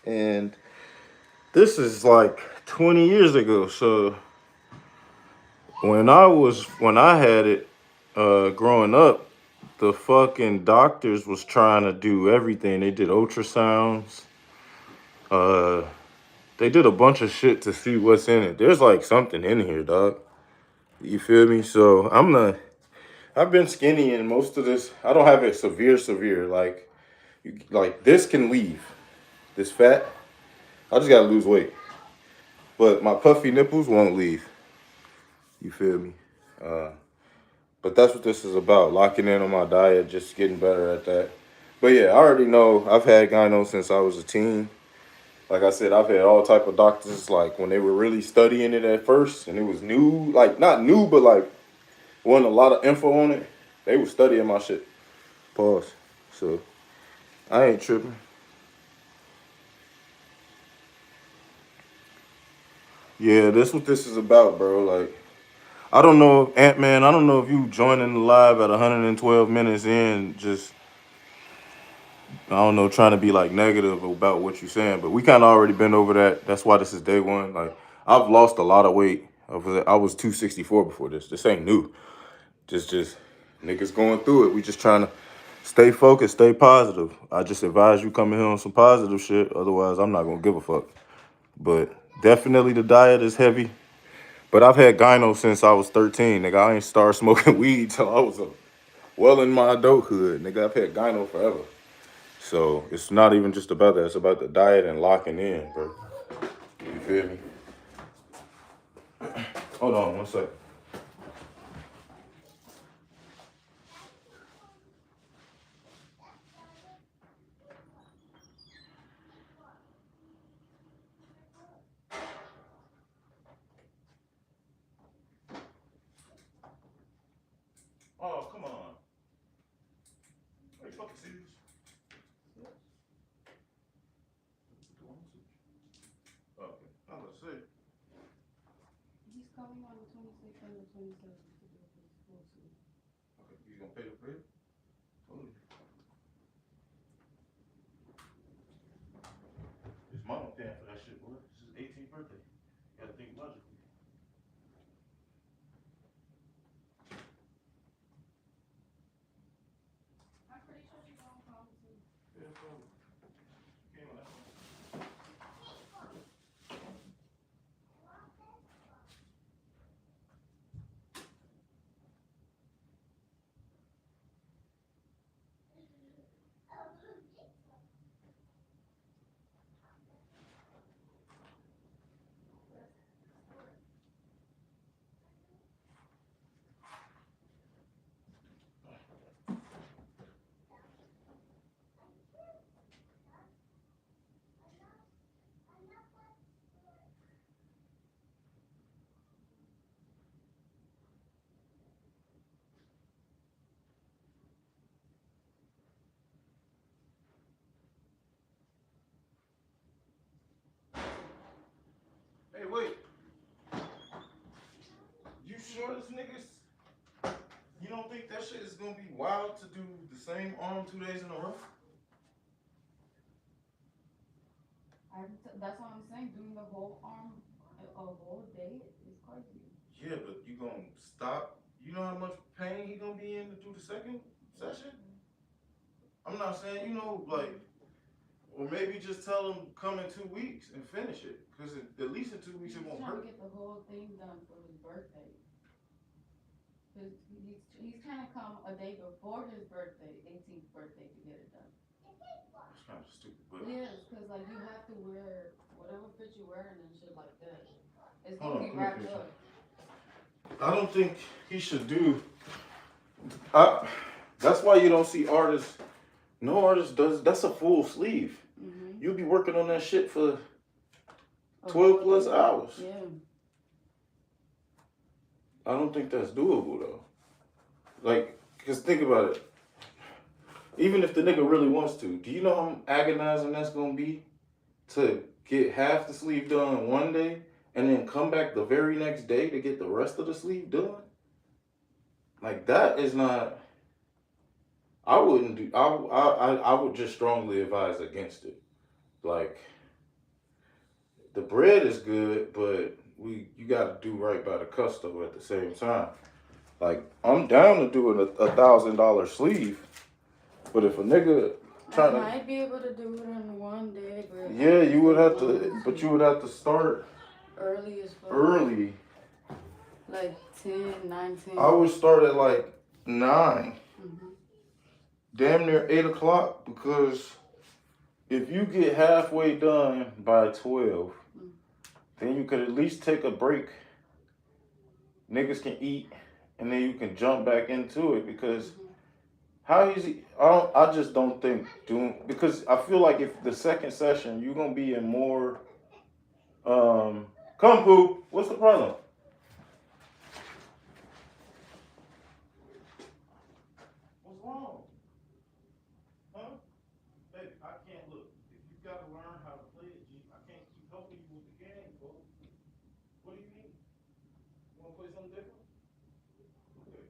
and this is like 20 years ago. So when I had it, growing up, the fucking doctors was trying to do everything. They did ultrasounds. Uh, they did a bunch of shit to see what's in it. There's like something in here, dog. You feel me? So I've been skinny, and most of this, I don't have it severe. Like this can leave. This fat, I just gotta lose weight. But my puffy nipples won't leave. You feel me? Uh, but that's what this is about. Locking in on my diet, just getting better at that. But yeah, I already know I've had gyno since I was a teen. Like I said, I've had all type of doctors. Like when they were really studying it at first, and it was new, like not new, but like wasn't a lot of info on it. They were studying my shit. Pause. So I ain't tripping. Yeah, that's what this is about, bro. Like I don't know, Ant Man. I don't know if you joining the live at 112 minutes in, just I don't know, trying to be like negative about what you're saying, but we kind of already been over that. That's why this is day one. Like I've lost a lot of weight. I was 264 before this. This ain't new. Just niggas going through it. We just trying to stay focused, stay positive. I just advise you coming here on some positive shit. Otherwise, I'm not gonna give a fuck. But definitely the diet is heavy. But I've had gyno since I was 13. Nigga, I ain't started smoking weed till I was well in my adulthood. Nigga, I've had gyno forever. So it's not even just about that. It's about the diet and locking in, bro. You feel me? Hold on one sec. Oh, come on. Are you fucking serious? Okay, I'm gonna say. He's coming on the 26th and the 27th to do his full suit. Okay, you gonna pay the bill? Totally. His mama paying for that shit, boy. This is his 18th birthday. You gotta think logically. I'm pretty sure she's gonna come too. Yeah, totally. Came on that one. Hey, wait. You sure this nigga's? You don't think that shit is gonna be wild to do the same arm 2 days in a row? That's what I'm saying. Doing the whole arm a whole day is crazy. Yeah, but you gonna stop? You know how much pain he gonna be in to do the second session? I'm not saying, like, or maybe just tell him come in 2 weeks and finish it. Because at least in 2 weeks He's it won't trying to hurt. get the whole thing done for his birthday. He's trying to come a day before his birthday, 18th birthday, to get it done. It's kind of stupid, but Yes, because like you have to wear whatever fit you're wearing and shit like that. It's hold gonna on, be come here, wrapped Christian. up. I don't think he should do. I That's why you don't see artists. No artist does. That's a full sleeve. Mm-hmm. You'll be working on that shit for A 12 whole plus day. hours. Yeah. I don't think that's doable though. Like, cause think about it. Even if the nigga really wants to, do you know how agonizing that's gonna be to get half the sleeve done one day and then come back the very next day to get the rest of the sleeve done? Like that is not. I wouldn't do. I would just strongly advise against it. Like the bread is good, but you got to do right by the customer at the same time. Like I'm down to doing a $1,000 sleeve, but if a nigga I trying to, might be able to do it in one day, but yeah, you would have want to, but you would have to start early as fuck. early. Like 10, 9, 10. I would start at like 9, Mm-hmm. damn near 8 o'clock, because if you get halfway done by 12, then you could at least take a break. Niggas can eat, and then you can jump back into it. Because how easy? I just don't think doing, because I feel like if the second session you're gonna be in more. Come Pooh, what's the problem? What's wrong? Huh? Baby, I can't look. If you gotta learn how to play it, G, I can't keep helping you with the game, bro. What do you mean? You wanna play something different? Okay.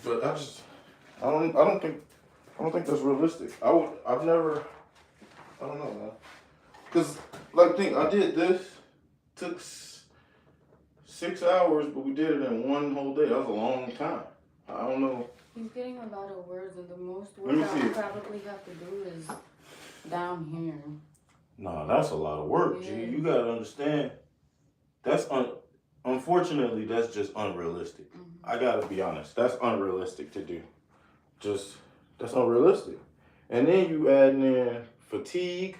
But I don't think that's realistic. I've never, I don't know, man. Cause like I did this, took 6 hours, but we did it in one whole day. That was a long time. I don't know. He's getting a lot of words, and the most Let me words I see. probably have to do is down here. Nah, that's a lot of work, G. Yeah. You gotta understand. That's unfortunately, that's just unrealistic. Mm-hmm. I gotta be honest. That's unrealistic to do. That's unrealistic. And then you add in fatigue.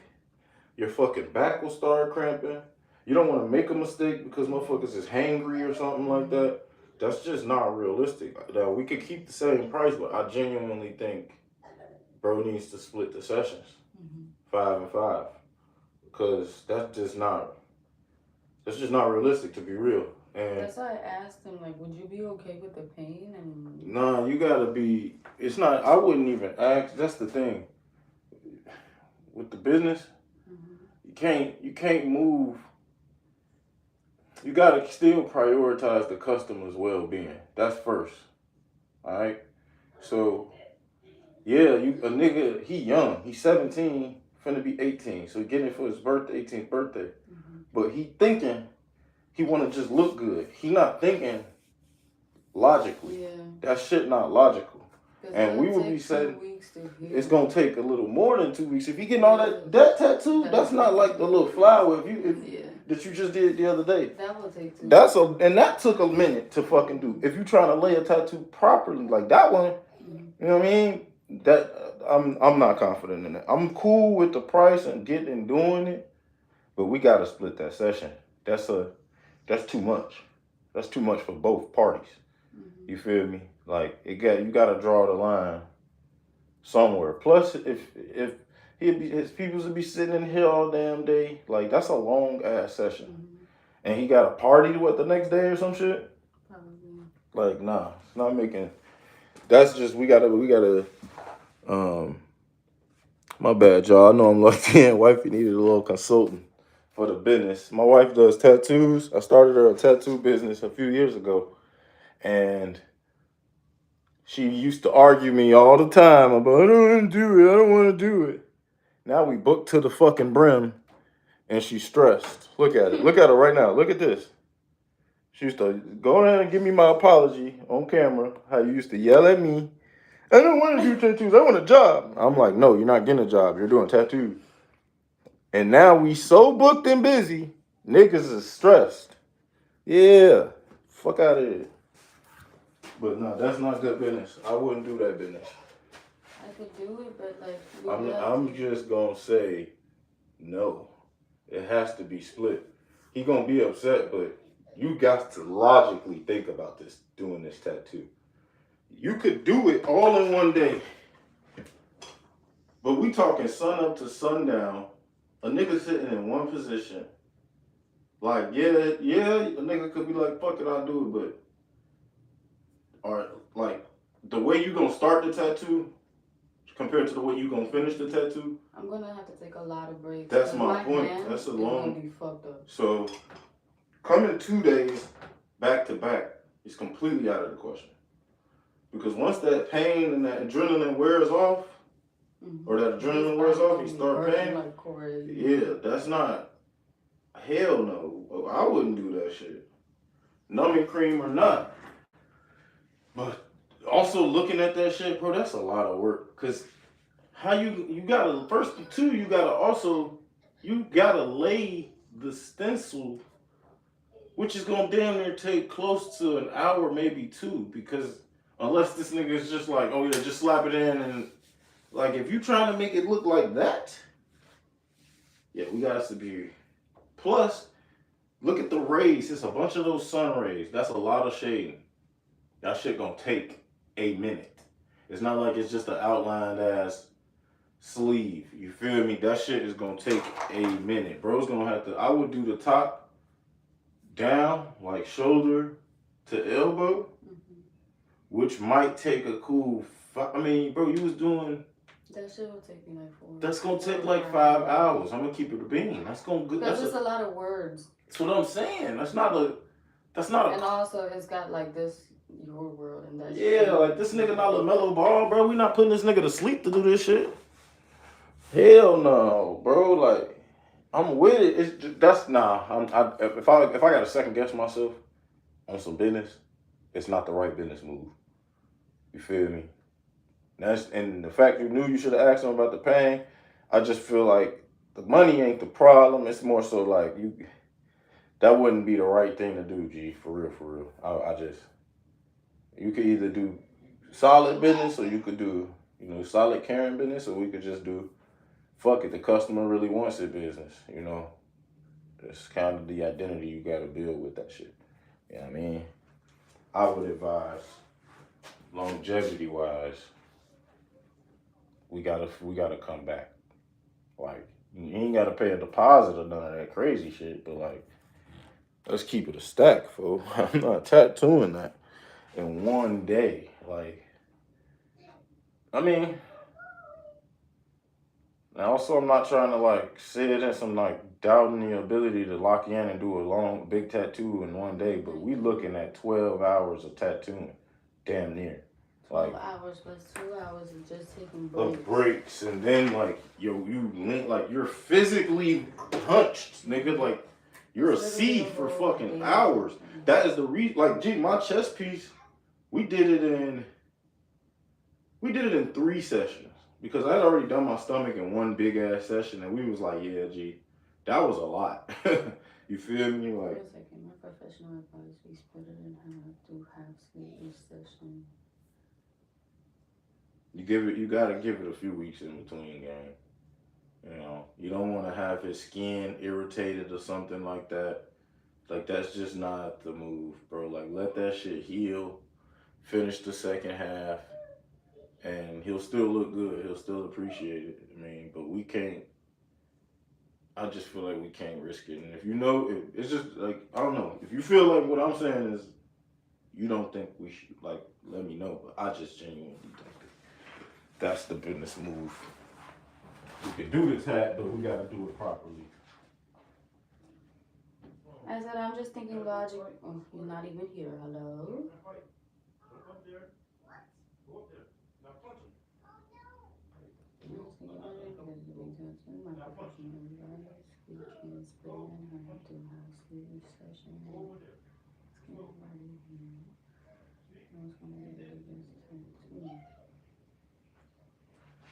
Your fucking back will start cramping. You don't want to make a mistake because motherfuckers is hangry or something like that. That's just not realistic. Now, we could keep the same price, but I genuinely think bro needs to split the sessions, 5 and 5, because that's just not realistic, to be real. And that's why I asked him, like, would you be okay with the pain? And nah, you gotta be. It's not. I wouldn't even ask. That's the thing. With the business, you can't move. You gotta still prioritize the customer's well-being. That's first. All right. So yeah, a nigga, he young. He's 17, finna be 18. So he getting it for his birthday, 18th birthday. But he thinking he wanna just look good. He not thinking logically. yeah. That shit not logical. And we would be saying it's gonna take a little more than 2 weeks. If you getting all that tattoo, that's not like the little flower that you just did the other day. That will take 2 That's and that took a minute to fucking do. If you trying to lay a tattoo properly, like that one, you know what I mean? That I'm not confident in it. I'm cool with the price and doing it, but we gotta split that session. That's too much. That's too much for both parties. You feel me? Like you gotta draw the line somewhere. Plus, if his people would be sitting in here all damn day, like that's a long ass session, and he got a party the next day or some shit. Probably. Like nah, it's not making. That's just we gotta. My bad, y'all. I know I'm lucky and wifey needed a little consultant for the business. My wife does tattoos. I started her a tattoo business a few years ago, and she used to argue me all the time about, I don't want to do it. I don't want to do it. Now we booked to the fucking brim, and she's stressed. Look at it. Look at her right now. Look at this. She used to go ahead and give me my apology on camera. How you used to yell at me. I don't want to do tattoos. I want a job. I'm like, no, you're not getting a job. You're doing tattoos. And now we so booked and busy, niggas is stressed. Yeah. Fuck out of here. But no, that's not good business. I wouldn't do that business. I could do it, but like I'm just gonna say no. It has to be split. He gonna be upset, but you got to logically think about this, doing this tattoo. You could do it all in one day. But we talking sun up to sundown, a nigga sitting in one position. Like, yeah, a nigga could be like, fuck it, I'll do it, but or like the way you gonna start the tattoo compared to the way you gonna finish the tattoo. I'm gonna have to take a lot of breaks. That's my point. That's a long. Gonna be fucked up. So coming 2 days back to back is completely out of the question. Because once that pain and that adrenaline wears off, or that adrenaline wears off, you start paying. Like yeah, that's not. Hell no. I wouldn't do that shit. Numbing cream or not. But also looking at that shit, bro, that's a lot of work. Cause how you gotta first two, you gotta lay the stencil, which is gonna damn near take close to an hour, maybe 2, because unless this nigga is just like, oh yeah, just slap it in and like if you trying to make it look like that, yeah, we got to be. Plus, look at the rays. It's a bunch of those sun rays. That's a lot of shading. That shit gonna take a minute. It's not like it's just an outlined ass sleeve. You feel me? That shit is gonna take a minute. Bro's gonna have to. I would do the top down, like shoulder to elbow, which might take a cool. I mean, bro, you was doing. That shit will take me like 4. That's gonna take like 5 hours. I'm gonna keep it a bean. That's gonna good. Because it's a lot of words. That's what I'm saying. That's not a. And also, it's got like this your world and that. Yeah, shit. Like this nigga not LaMelo Ball, bro. We not putting this nigga to sleep to do this shit. Hell no, bro. Like I'm with it. It's just, that's nah. If I got to second guess myself on some business, it's not the right business move. You feel me? And the fact you knew you should have asked him about the pain, I just feel like the money ain't the problem. It's more so like that wouldn't be the right thing to do, G. For real. You could either do solid business or you could do, solid caring business, or we could just do, fuck it, the customer really wants it business, It's kind of the identity you got to build with that shit. You know what I mean? I would advise, longevity-wise, we gotta come back. Like, you ain't gotta pay a deposit or none of that crazy shit, but like, let's keep it a stack, fool. I'm not tattooing that in one day. Like, I mean, and also I'm not trying to like sit in some like doubting the ability to lock you in and do a long, big tattoo in one day, but we looking at 12 hours of tattooing, damn near. 12 hours plus 2 hours of just taking breaks. Of breaks, and then like you're physically hunched, nigga. Like you're a C for fucking hours. That is the reason. Like, G, my chest piece, we did it in 3 sessions because I had already done my stomach in one big ass session, and we was like, yeah, G, that was a lot. You feel me? Like. Wait a second. My professional advice: we split it in half, do half sleep each session. You gotta give it a few weeks in between, gang. You don't want to have his skin irritated or something like that. Like, that's just not the move, bro. Like, let that shit heal, finish the second half, and he'll still look good. He'll still appreciate it. I mean, but we can't. I just feel like we can't risk it. And if it's just like, I don't know. If you feel like what I'm saying is you don't think we should, like, let me know. But I just genuinely think that's the business move. We can do this hat, but we gotta do it properly. I said, I'm just thinking logic. Oh, you're not even here. Hello?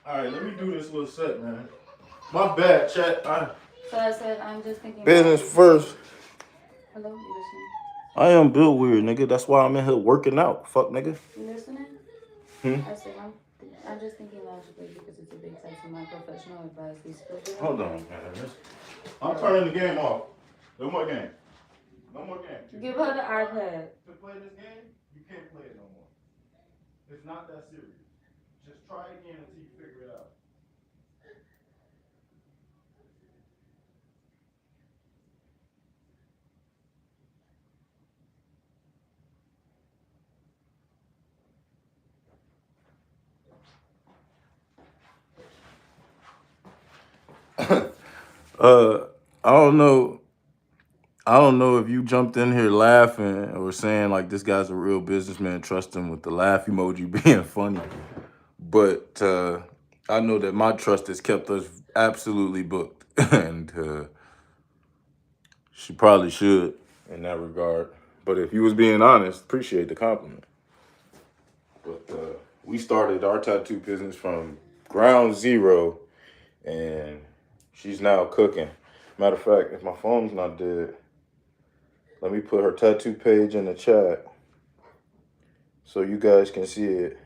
All right, let me do this little set, man. My bad, chat. So I said, I'm just thinking business first. Hello, you listening? I am built weird, nigga. That's why I'm in here working out. Fuck, nigga. You listening? I said, I'm just thinking logically because it's a big tattoo. My professional advice: we split it. Hold on, man. I'm turning the game off. No more game. No more game. Give her the iPad. To play this game, you can't play it no more. It's not that serious. Just try again until you figure it out. I don't know. I don't know if you jumped in here laughing or saying like this guy's a real businessman, trust him with the laugh emoji being funny. But I know that my trust has kept us absolutely booked. And she probably should in that regard. But if you was being honest, appreciate the compliment. But we started our tattoo business from ground zero, and she's now cooking. Matter of fact, if my phone's not dead, let me put her tattoo page in the chat so you guys can see it.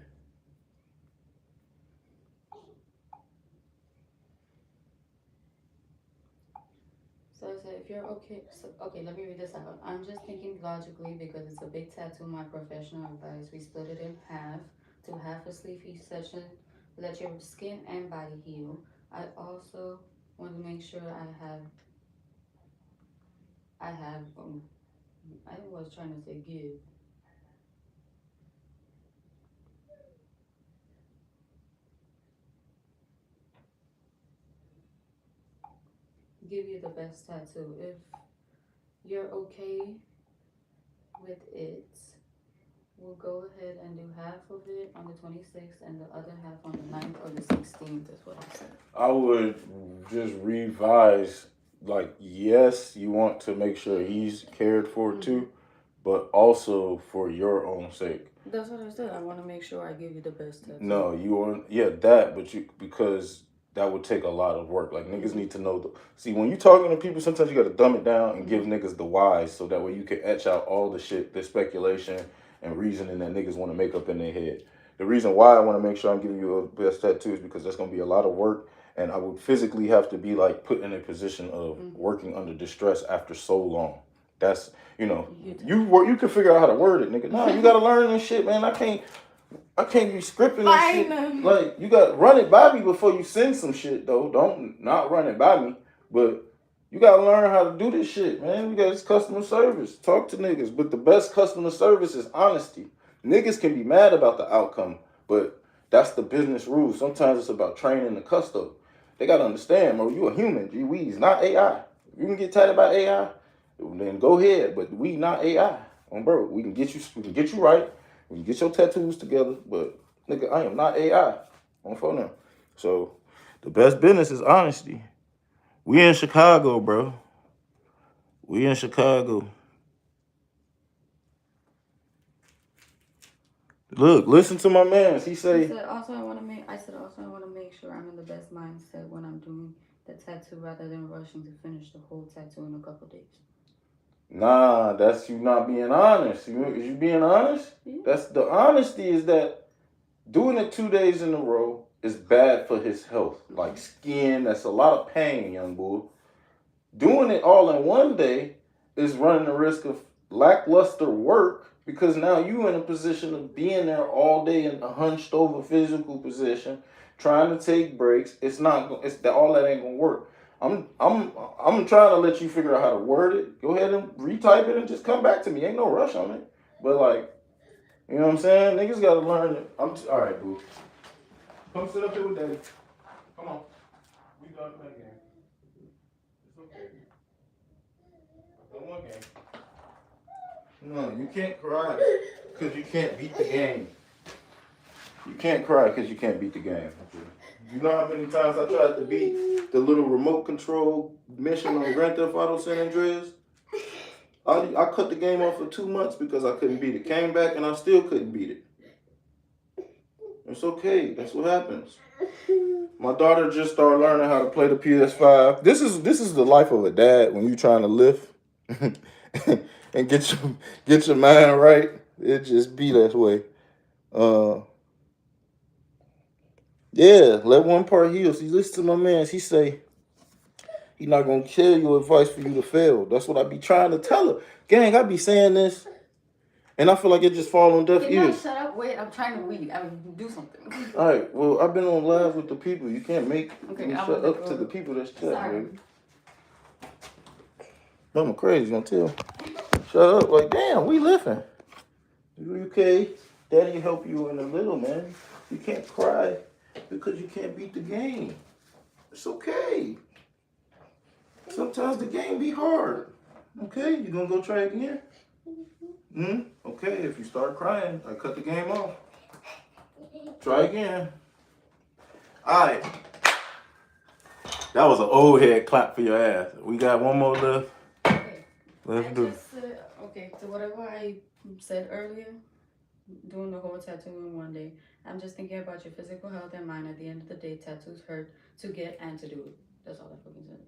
So I said, if you're okay, okay, let me read this out. I'm just thinking logically because it's a big tattoo. My professional advice: we split it in half to half a sleeve each session. Let your skin and body heal. I also want to make sure I have. I was trying to say give you the best tattoo. If you're okay with it, we'll go ahead and do half of it on the 26th and the other half on the 9th or the 16th, is what I said. I would just revise, like, yes, you want to make sure he's cared for too, but also for your own sake. That's what I said. I want to make sure I give you the best tattoo. No, you want, yeah, that, but because that would take a lot of work. Like, niggas need to know. See, when you talking to people, sometimes you got to dumb it down and give niggas the whys so that way you can etch out all the shit, the speculation and reasoning that niggas want to make up in their head. The reason why I want to make sure I'm giving you a best tattoo is because that's going to be a lot of work, and I would physically have to be, like, put in a position of working under distress after so long. That's, you know, you can figure out how to word it, nigga. Nah, you got to learn this shit, man. I can't be scripting this shit. Like, you got to run it by me before you send some shit, though. Don't not run it by me. But you got to learn how to do this shit, man. We got this customer service. Talk to niggas. But the best customer service is honesty. Niggas can be mad about the outcome, but that's the business rules. Sometimes it's about training the customer. They got to understand, bro, you a human, gee whiz, not AI. You can get tatted by AI, then go ahead. But we not AI. Bro, we can get you right. We can get your tattoos together, but nigga, I am not AI on phone now. So the best business is honesty. We in Chicago, bro. We in Chicago. Look, listen to my man. He said also I want to make sure I'm in the best mindset when I'm doing the tattoo rather than rushing to finish the whole tattoo in a couple days. Nah, that's you not being honest. Is you being honest? Yeah. That's the honesty is that doing it 2 days in a row is bad for his health. Like skin, that's a lot of pain, young boy. Doing it all in one day is running the risk of lackluster work because now you in a position of being there all day in a hunched over physical position, trying to take breaks. All that ain't gonna work. I'm trying to let you figure out how to word it. Go ahead and retype it and just come back to me. Ain't no rush on it. But like, you know what I'm saying? Niggas gotta learn it. All right, boo. Come sit up here with Daddy. Come on. We done playing game. It's okay. Don't want game. No, you can't cry because you can't beat the game. You can't cry because you can't beat the game. You know how many times I tried to beat the little remote control mission on Grand Theft Auto San Andreas? I cut the game off for 2 months because I couldn't beat it. Came back and I still couldn't beat it. It's okay. That's what happens. My daughter just started learning how to play the PS5. This is the life of a dad when you're trying to lift and get your mind right. It just be that way. Yeah, let one part heal. See, listen to my man. He say he not gonna kill you. Advice for you to fail. That's what I be trying to tell her. Gang, I be saying this, and I feel like it just fall on deaf Can you ears. shut up? Wait, I'm trying to read. I mean, do something. All right. Well, I've been on live with the people. You can't make Okay, me I'm shut gonna up to go. the people that's chat, Sorry. baby. I'm crazy. Gonna tell. Shut up. Like, damn, we living. You okay? Daddy help you in a little, man. You can't cry because you can't beat the game. It's okay. Sometimes the game be hard. Okay, you gonna go try again? Okay, if you start crying, I cut the game off. Try again. Alright. That was an old head clap for your ass. We got one more left. Okay. Let's do it. Okay, so whatever I said earlier, doing the whole tattoo in one day, I'm just thinking about your physical health and mind. At the end of the day, tattoos hurt to get and to do it. That's all I fucking said.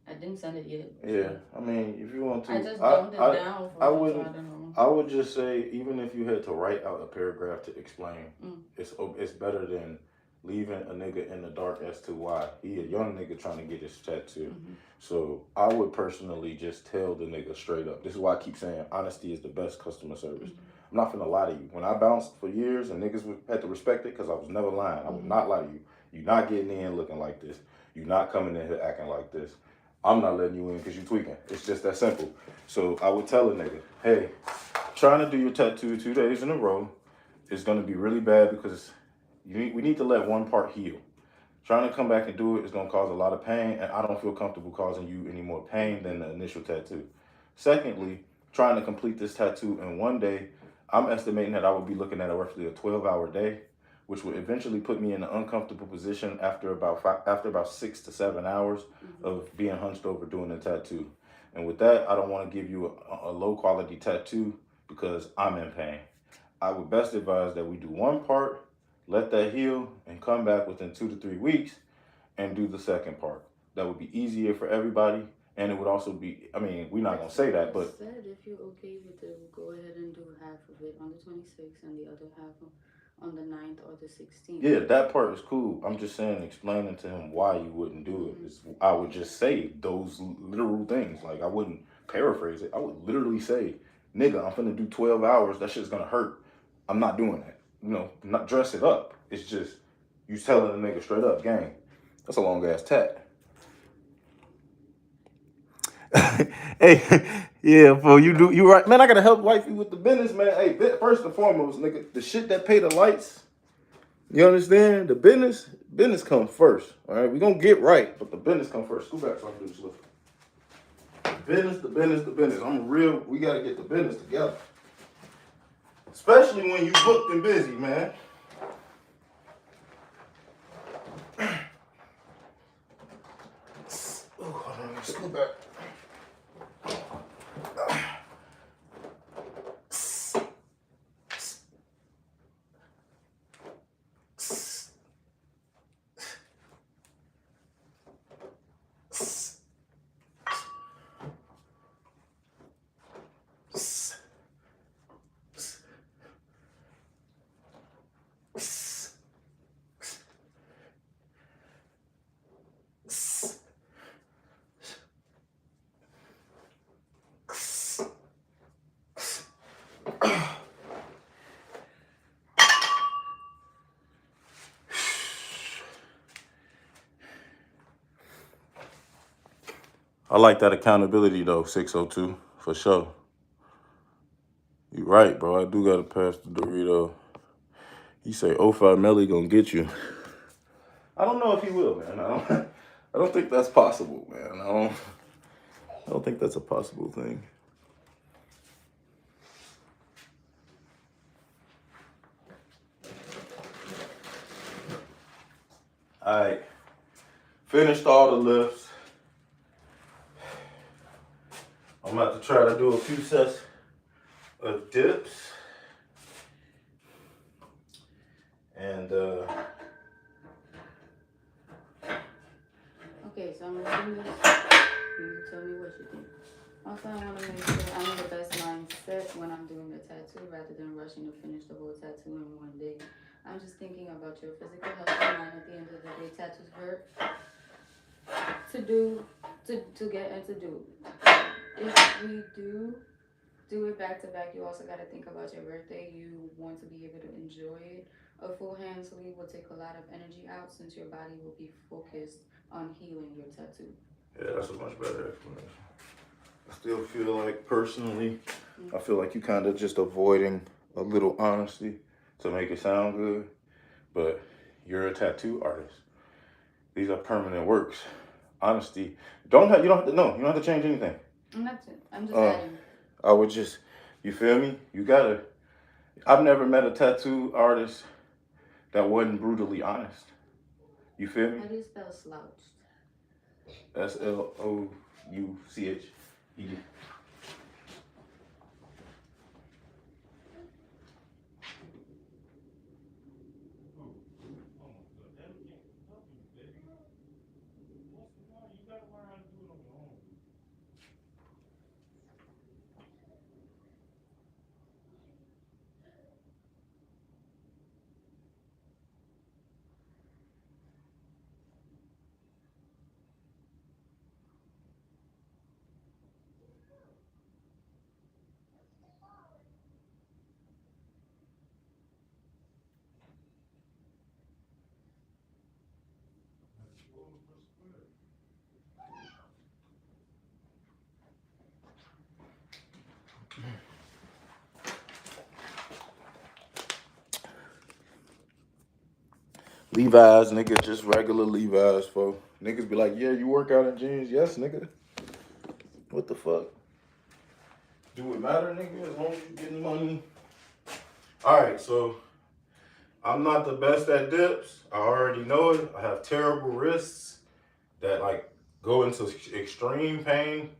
I didn't send it yet. Yeah, I mean, if you want to, I just dumbed it down for I you, wouldn't. so I don't know. I would just say, even if you had to write out a paragraph to explain, it's better than leaving a nigga in the dark as to why. He a young nigga trying to get his tattoo. So I would personally just tell the nigga straight up. This is why I keep saying honesty is the best customer service. I'm not finna lie to you. When I bounced for years and niggas had to respect it because I was never lying. I would not lie to you. You're not getting in looking like this. You're not coming in here acting like this. I'm not letting you in because you're tweaking. It's just that simple. So I would tell a nigga, hey, trying to do your tattoo 2 days in a row is going to be really bad because we need to let one part heal. Trying to come back and do it is going to cause a lot of pain, and I don't feel comfortable causing you any more pain than the initial tattoo. Secondly, trying to complete this tattoo in one day, I'm estimating that I would be looking at roughly a 12-hour day, which would eventually put me in an uncomfortable position after about 6 to 7 hours of being hunched over doing the tattoo. And with that, I don't want to give you a low quality tattoo because I'm in pain. I would best advise that we do one part, let that heal, and come back within 2 to 3 weeks and do the second part. That would be easier for everybody, and it would also be, I mean, we're not going to say that, but said if you're okay with it, we'll go ahead and do half of it on the 26th and the other half on the 9th or the 16th. Yeah, that part is cool. I'm just saying, explaining to him why you wouldn't do it. I would just say those literal things. Like, I wouldn't paraphrase it. I would literally say, nigga, I'm finna do 12 hours. That shit's gonna hurt. I'm not doing that. You know, not dress it up. It's just, you telling the nigga straight up, gang, that's a long ass tat. Hey, yeah, fool, you right. Man, I gotta help wifey with the business, man. Hey, first and foremost, nigga, the shit that pay the lights, you understand? The business comes first. All right, we gonna get right, but the business come first. Scoot back so I can do this lift. The business. We gotta get the business together. Especially when you booked and busy, man. Oh, hold on, scoot back. I like that accountability though, 602, for sure. You right, bro. I do gotta pass the Dorito. He say 05 Melly gonna get you. I don't know if he will, man. I don't think that's possible, man. I don't think that's a possible thing. Alright. Finished all the lifts. I'm about to try to do a few sets of dips. And okay, so I'm reading this. You tell me what you think. Also, I want to make sure I'm in the best mindset when I'm doing the tattoo rather than rushing to finish the whole tattoo in one day. I'm just thinking about your physical health and mind. At the end of the day, tattoos hurt to do, to get and to do. If we do it back to back, you also got to think about your birthday. You want to be able to enjoy it. A full hand sleeve will take a lot of energy out since your body will be focused on healing your tattoo. Yeah, that's a much better explanation. I still feel like, personally, I feel like you kind of just avoiding a little honesty to make it sound good. But you're a tattoo artist. These are permanent works. Honesty. You don't have to know. You don't have to change anything. I'm just adding. I would just, you feel me? I've never met a tattoo artist that wasn't brutally honest. You feel me? How do you spell slouched? SLOUCHED. Levi's, nigga, just regular Levi's, folks. Niggas be like, yeah, you work out in jeans? Yes, nigga. What the fuck? Do it matter, nigga, as long as you getting money? Alright, so I'm not the best at dips. I already know it. I have terrible wrists that like go into extreme pain.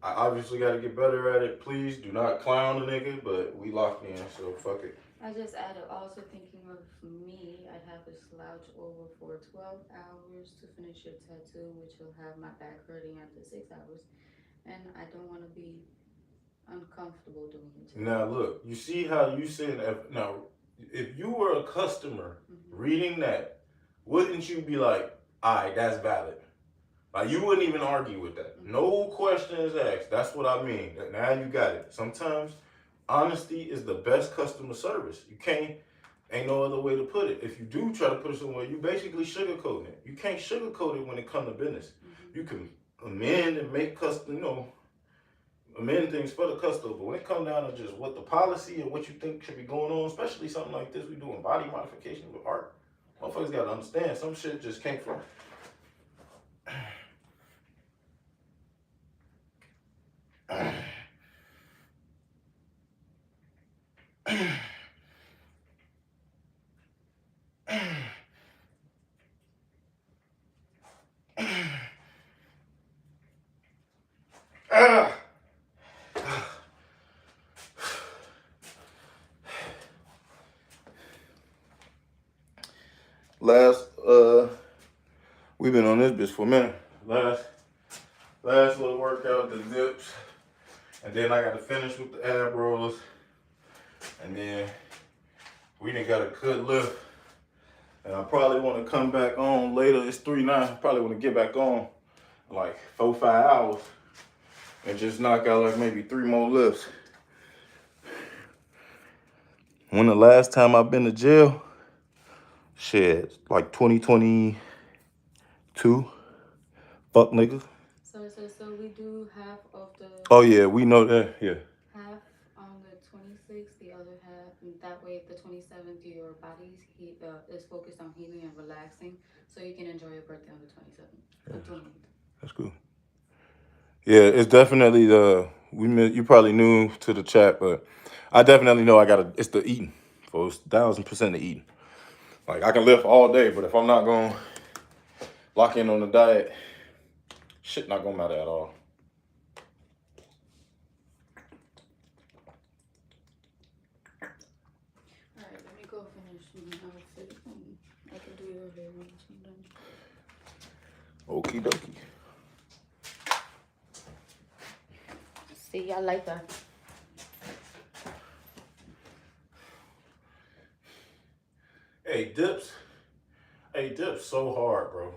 I obviously got to get better at it. Please do not clown the nigga, but we locked in, so fuck it. I just added, also thinking of me, I'd have to slouch over for 12 hours to finish your tattoo, which will have my back hurting after 6 hours. And I don't want to be uncomfortable doing it. Now look, you see how you said, now, if you were a customer reading that, wouldn't you be like, all right, that's valid? Like, you wouldn't even argue with that. No questions asked. That's what I mean. Now you got it. Sometimes honesty is the best customer service. Ain't no other way to put it. If you do try to put it somewhere, you basically sugarcoating it. You can't sugarcoat it when it comes to business. You can amend and make amend things for the customer. But when it comes down to just what the policy and what you think should be going on, especially something like this, we doing body modification with art, motherfuckers gotta understand some shit just can't fly. We've been on this bitch for a minute. Last little workout, the dips, and then I got to finish with the ab rollers, and then we done got a good lift, and I probably want to come back on later. It's 3-9. Probably want to get back on like 4-5 hours and just knock out like maybe 3 more lifts. When the last time I've been to jail? Shit, like 2022. Fuck niggas. So we do half of the. Oh yeah, we know that. Yeah. Half on the 26th, the other half. And that way, the 27th, your body is focused on healing and relaxing, so you can enjoy your birthday on the 27th. The 28th. That's cool. Yeah, it's definitely you probably new to the chat, but I definitely know it's the eating. Folks, 1000% the eating. Like, I can lift all day, but if I'm not going to lock in on the diet, shit not going to matter at all. All right, let me go finish my outfit. I can do your hair once I'm done. Okie dokie. See y'all later. Hey, dips so hard, bro.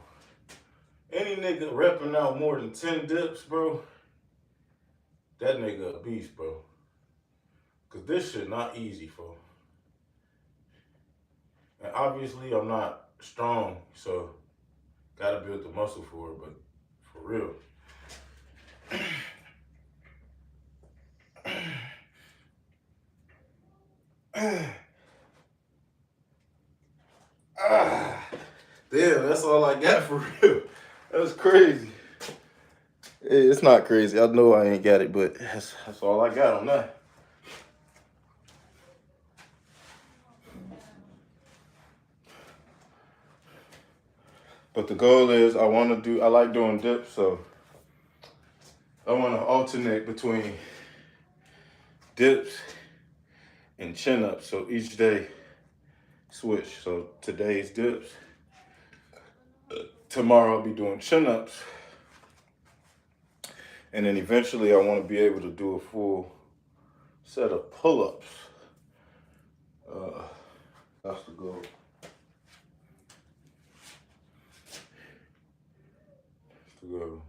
Any nigga repping out more than 10 dips, bro, that nigga a beast, bro. Cause this shit not easy, for. And obviously I'm not strong, so gotta build the muscle for it, but for real. Ah, damn, that's all I got for real. That's crazy. Hey, it's not crazy. I know I ain't got it, but that's all I got on that. But the goal is I like doing dips, so I want to alternate between dips and chin ups. So each day switch. So today's dips. Tomorrow I'll be doing chin ups. And then eventually I want to be able to do a full set of pull ups. That's the goal. That's the goal.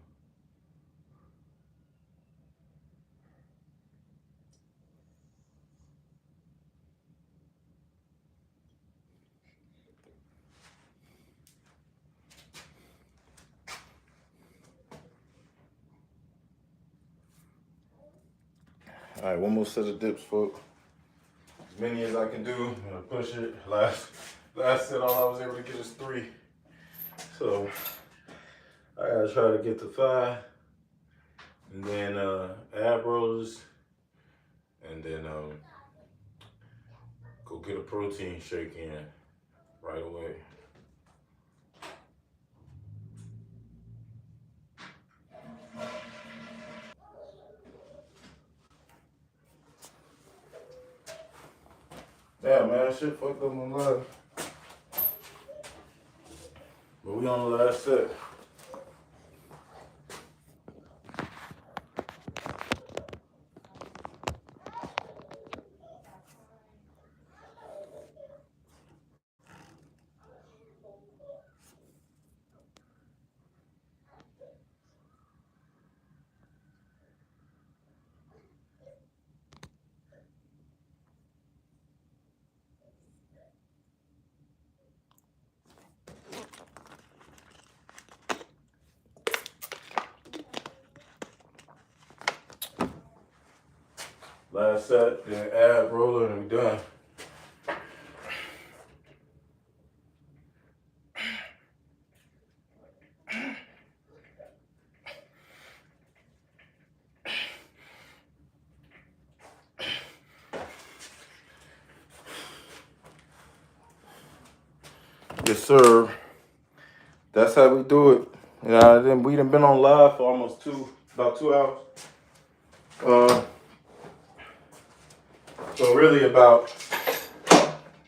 All right, one more set of dips, folks. As many as I can do. I'm gonna push it. Last set, all I was able to get is 3. So I gotta try to get to 5, and then ab rollers, and then go get a protein shake in right away. Yeah, man, shit fucked up my life. But we on the last set. Last set, then ab roller, and we done. Yes, sir. That's how we do it. Then we done been on live for almost about 2 hours. So really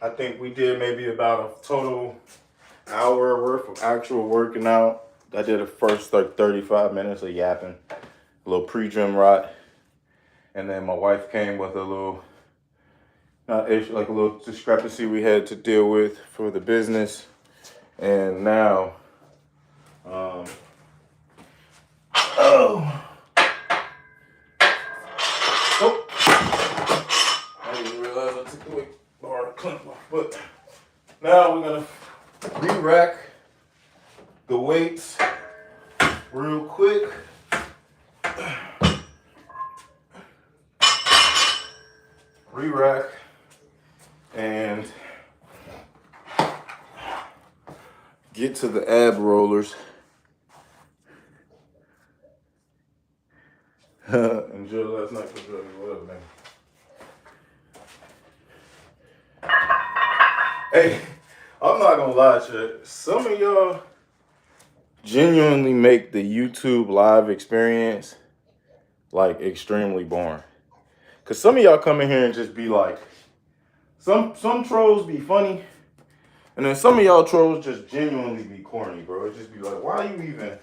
I think we did maybe about a total hour worth of actual working out. I did the first like 35 minutes of yapping, a little pre-gym rot, and then my wife came with a little, not issue, like a little discrepancy we had to deal with for the business, and now, oh, I didn't realize I took the weight bar to clench my foot. Now we're gonna re-rack the weights real quick. Re-rack and get to the ab rollers. Enjoy last night for whatever, man. Hey, I'm not gonna lie to you. Some of y'all genuinely make the YouTube live experience like extremely boring. Cause some of y'all come in here and just be like, some trolls be funny, and then some of y'all trolls just genuinely be corny, bro. It just be like, why are you even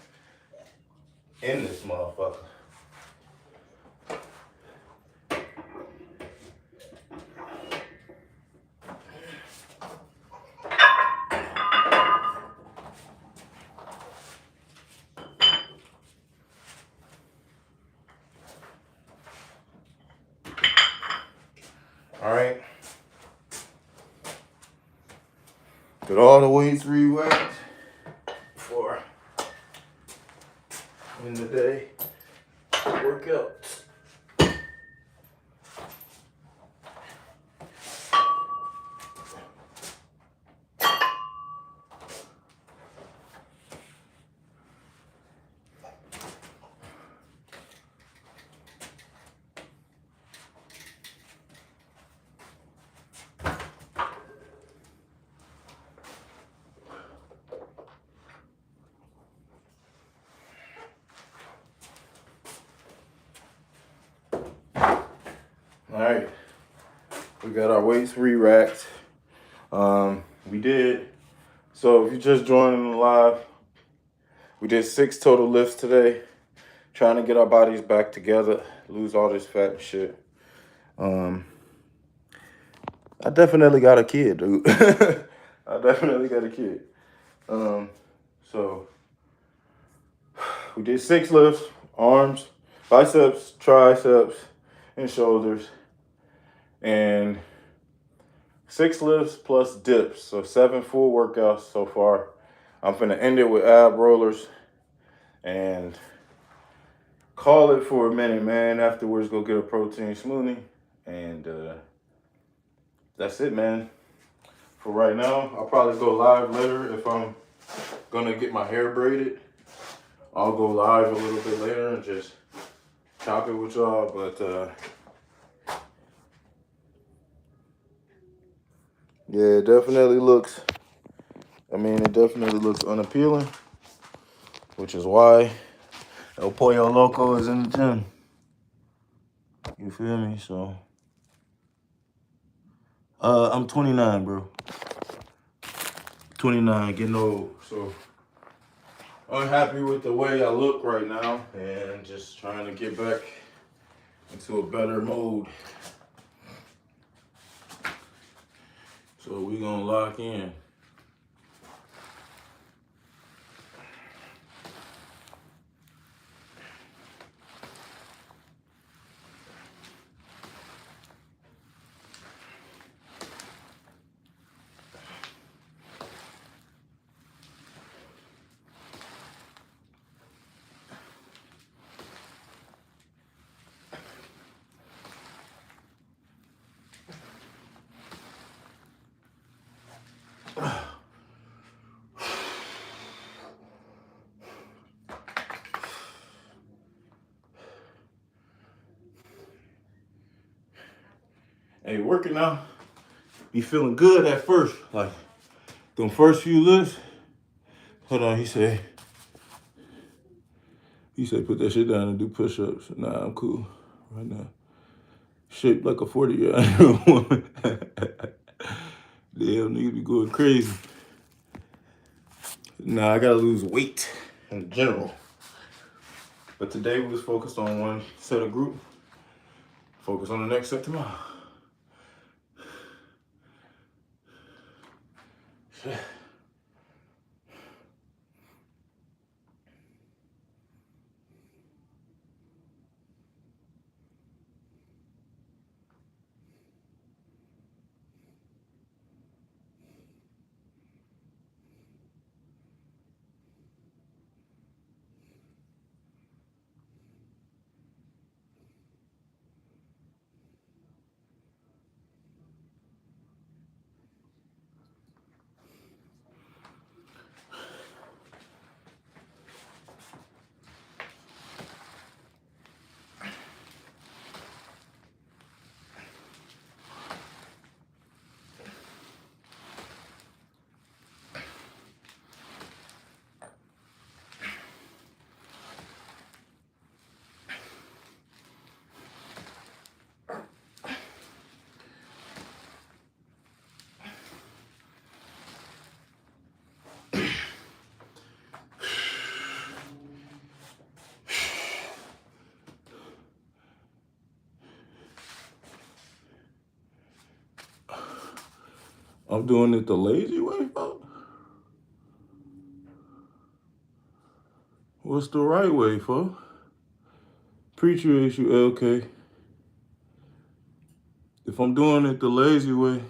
in this motherfucker? Get all the weights re-whacked before in the day workouts. All right, we got our weights re-racked. We did, so if you just joining live, we did 6 total lifts today, trying to get our bodies back together, lose all this fat and shit. I definitely got a kid, dude. I definitely got a kid. So we did 6 lifts, arms, biceps, triceps, and shoulders, and 6 lifts plus dips, so 7 full workouts so far. I'm finna end it with ab rollers and call it for a minute, man. Afterwards, go get a protein smoothie, and that's it, man. For right now, I'll probably go live later if I'm gonna get my hair braided. I'll go live a little bit later and just chop it with y'all, but yeah, it definitely looks, it definitely looks unappealing, which is why El Pollo Loco is in the gym. You feel me? So, I'm 29, bro. 29, getting old. So, unhappy with the way I look right now and just trying to get back into a better mode. So, we gonna lock in. Hey, working out, be feeling good at first. Like, them first few lifts. Hold on, he said, put that shit down and do push-ups. Nah, I'm cool right now. Shaped like a 40-year-old woman. Damn, niggas be going crazy. Nah, I gotta lose weight in general. But today we was focused on one set of group. Focus on the next set tomorrow. I'm doing it the lazy way, folks. What's the right way, folks? Appreciate you, LK. If I'm doing it the lazy way,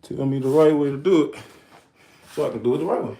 tell me the right way to do it. so I can do it the right way.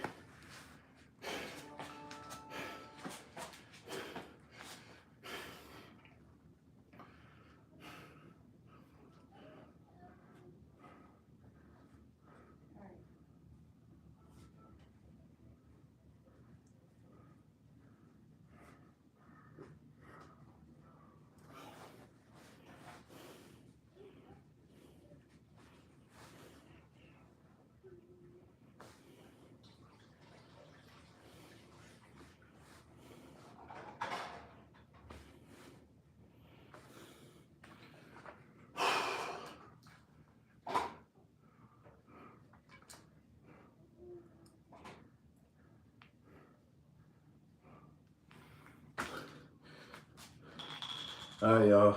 All right, y'all.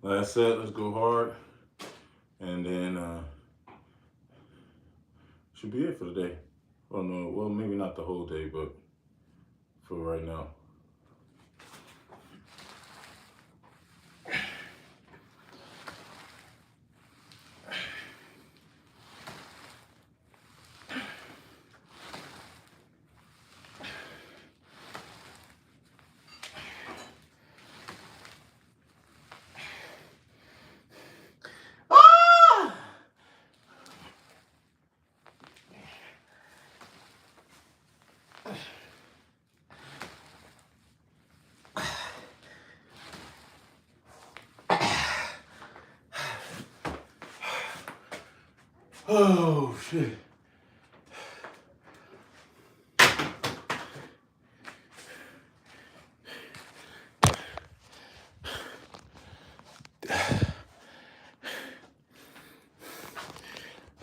Last set, let's go hard. And then should be it for the day. Oh no, well, maybe not the whole day, but for right now. Oh, shit.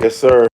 Yes, sir.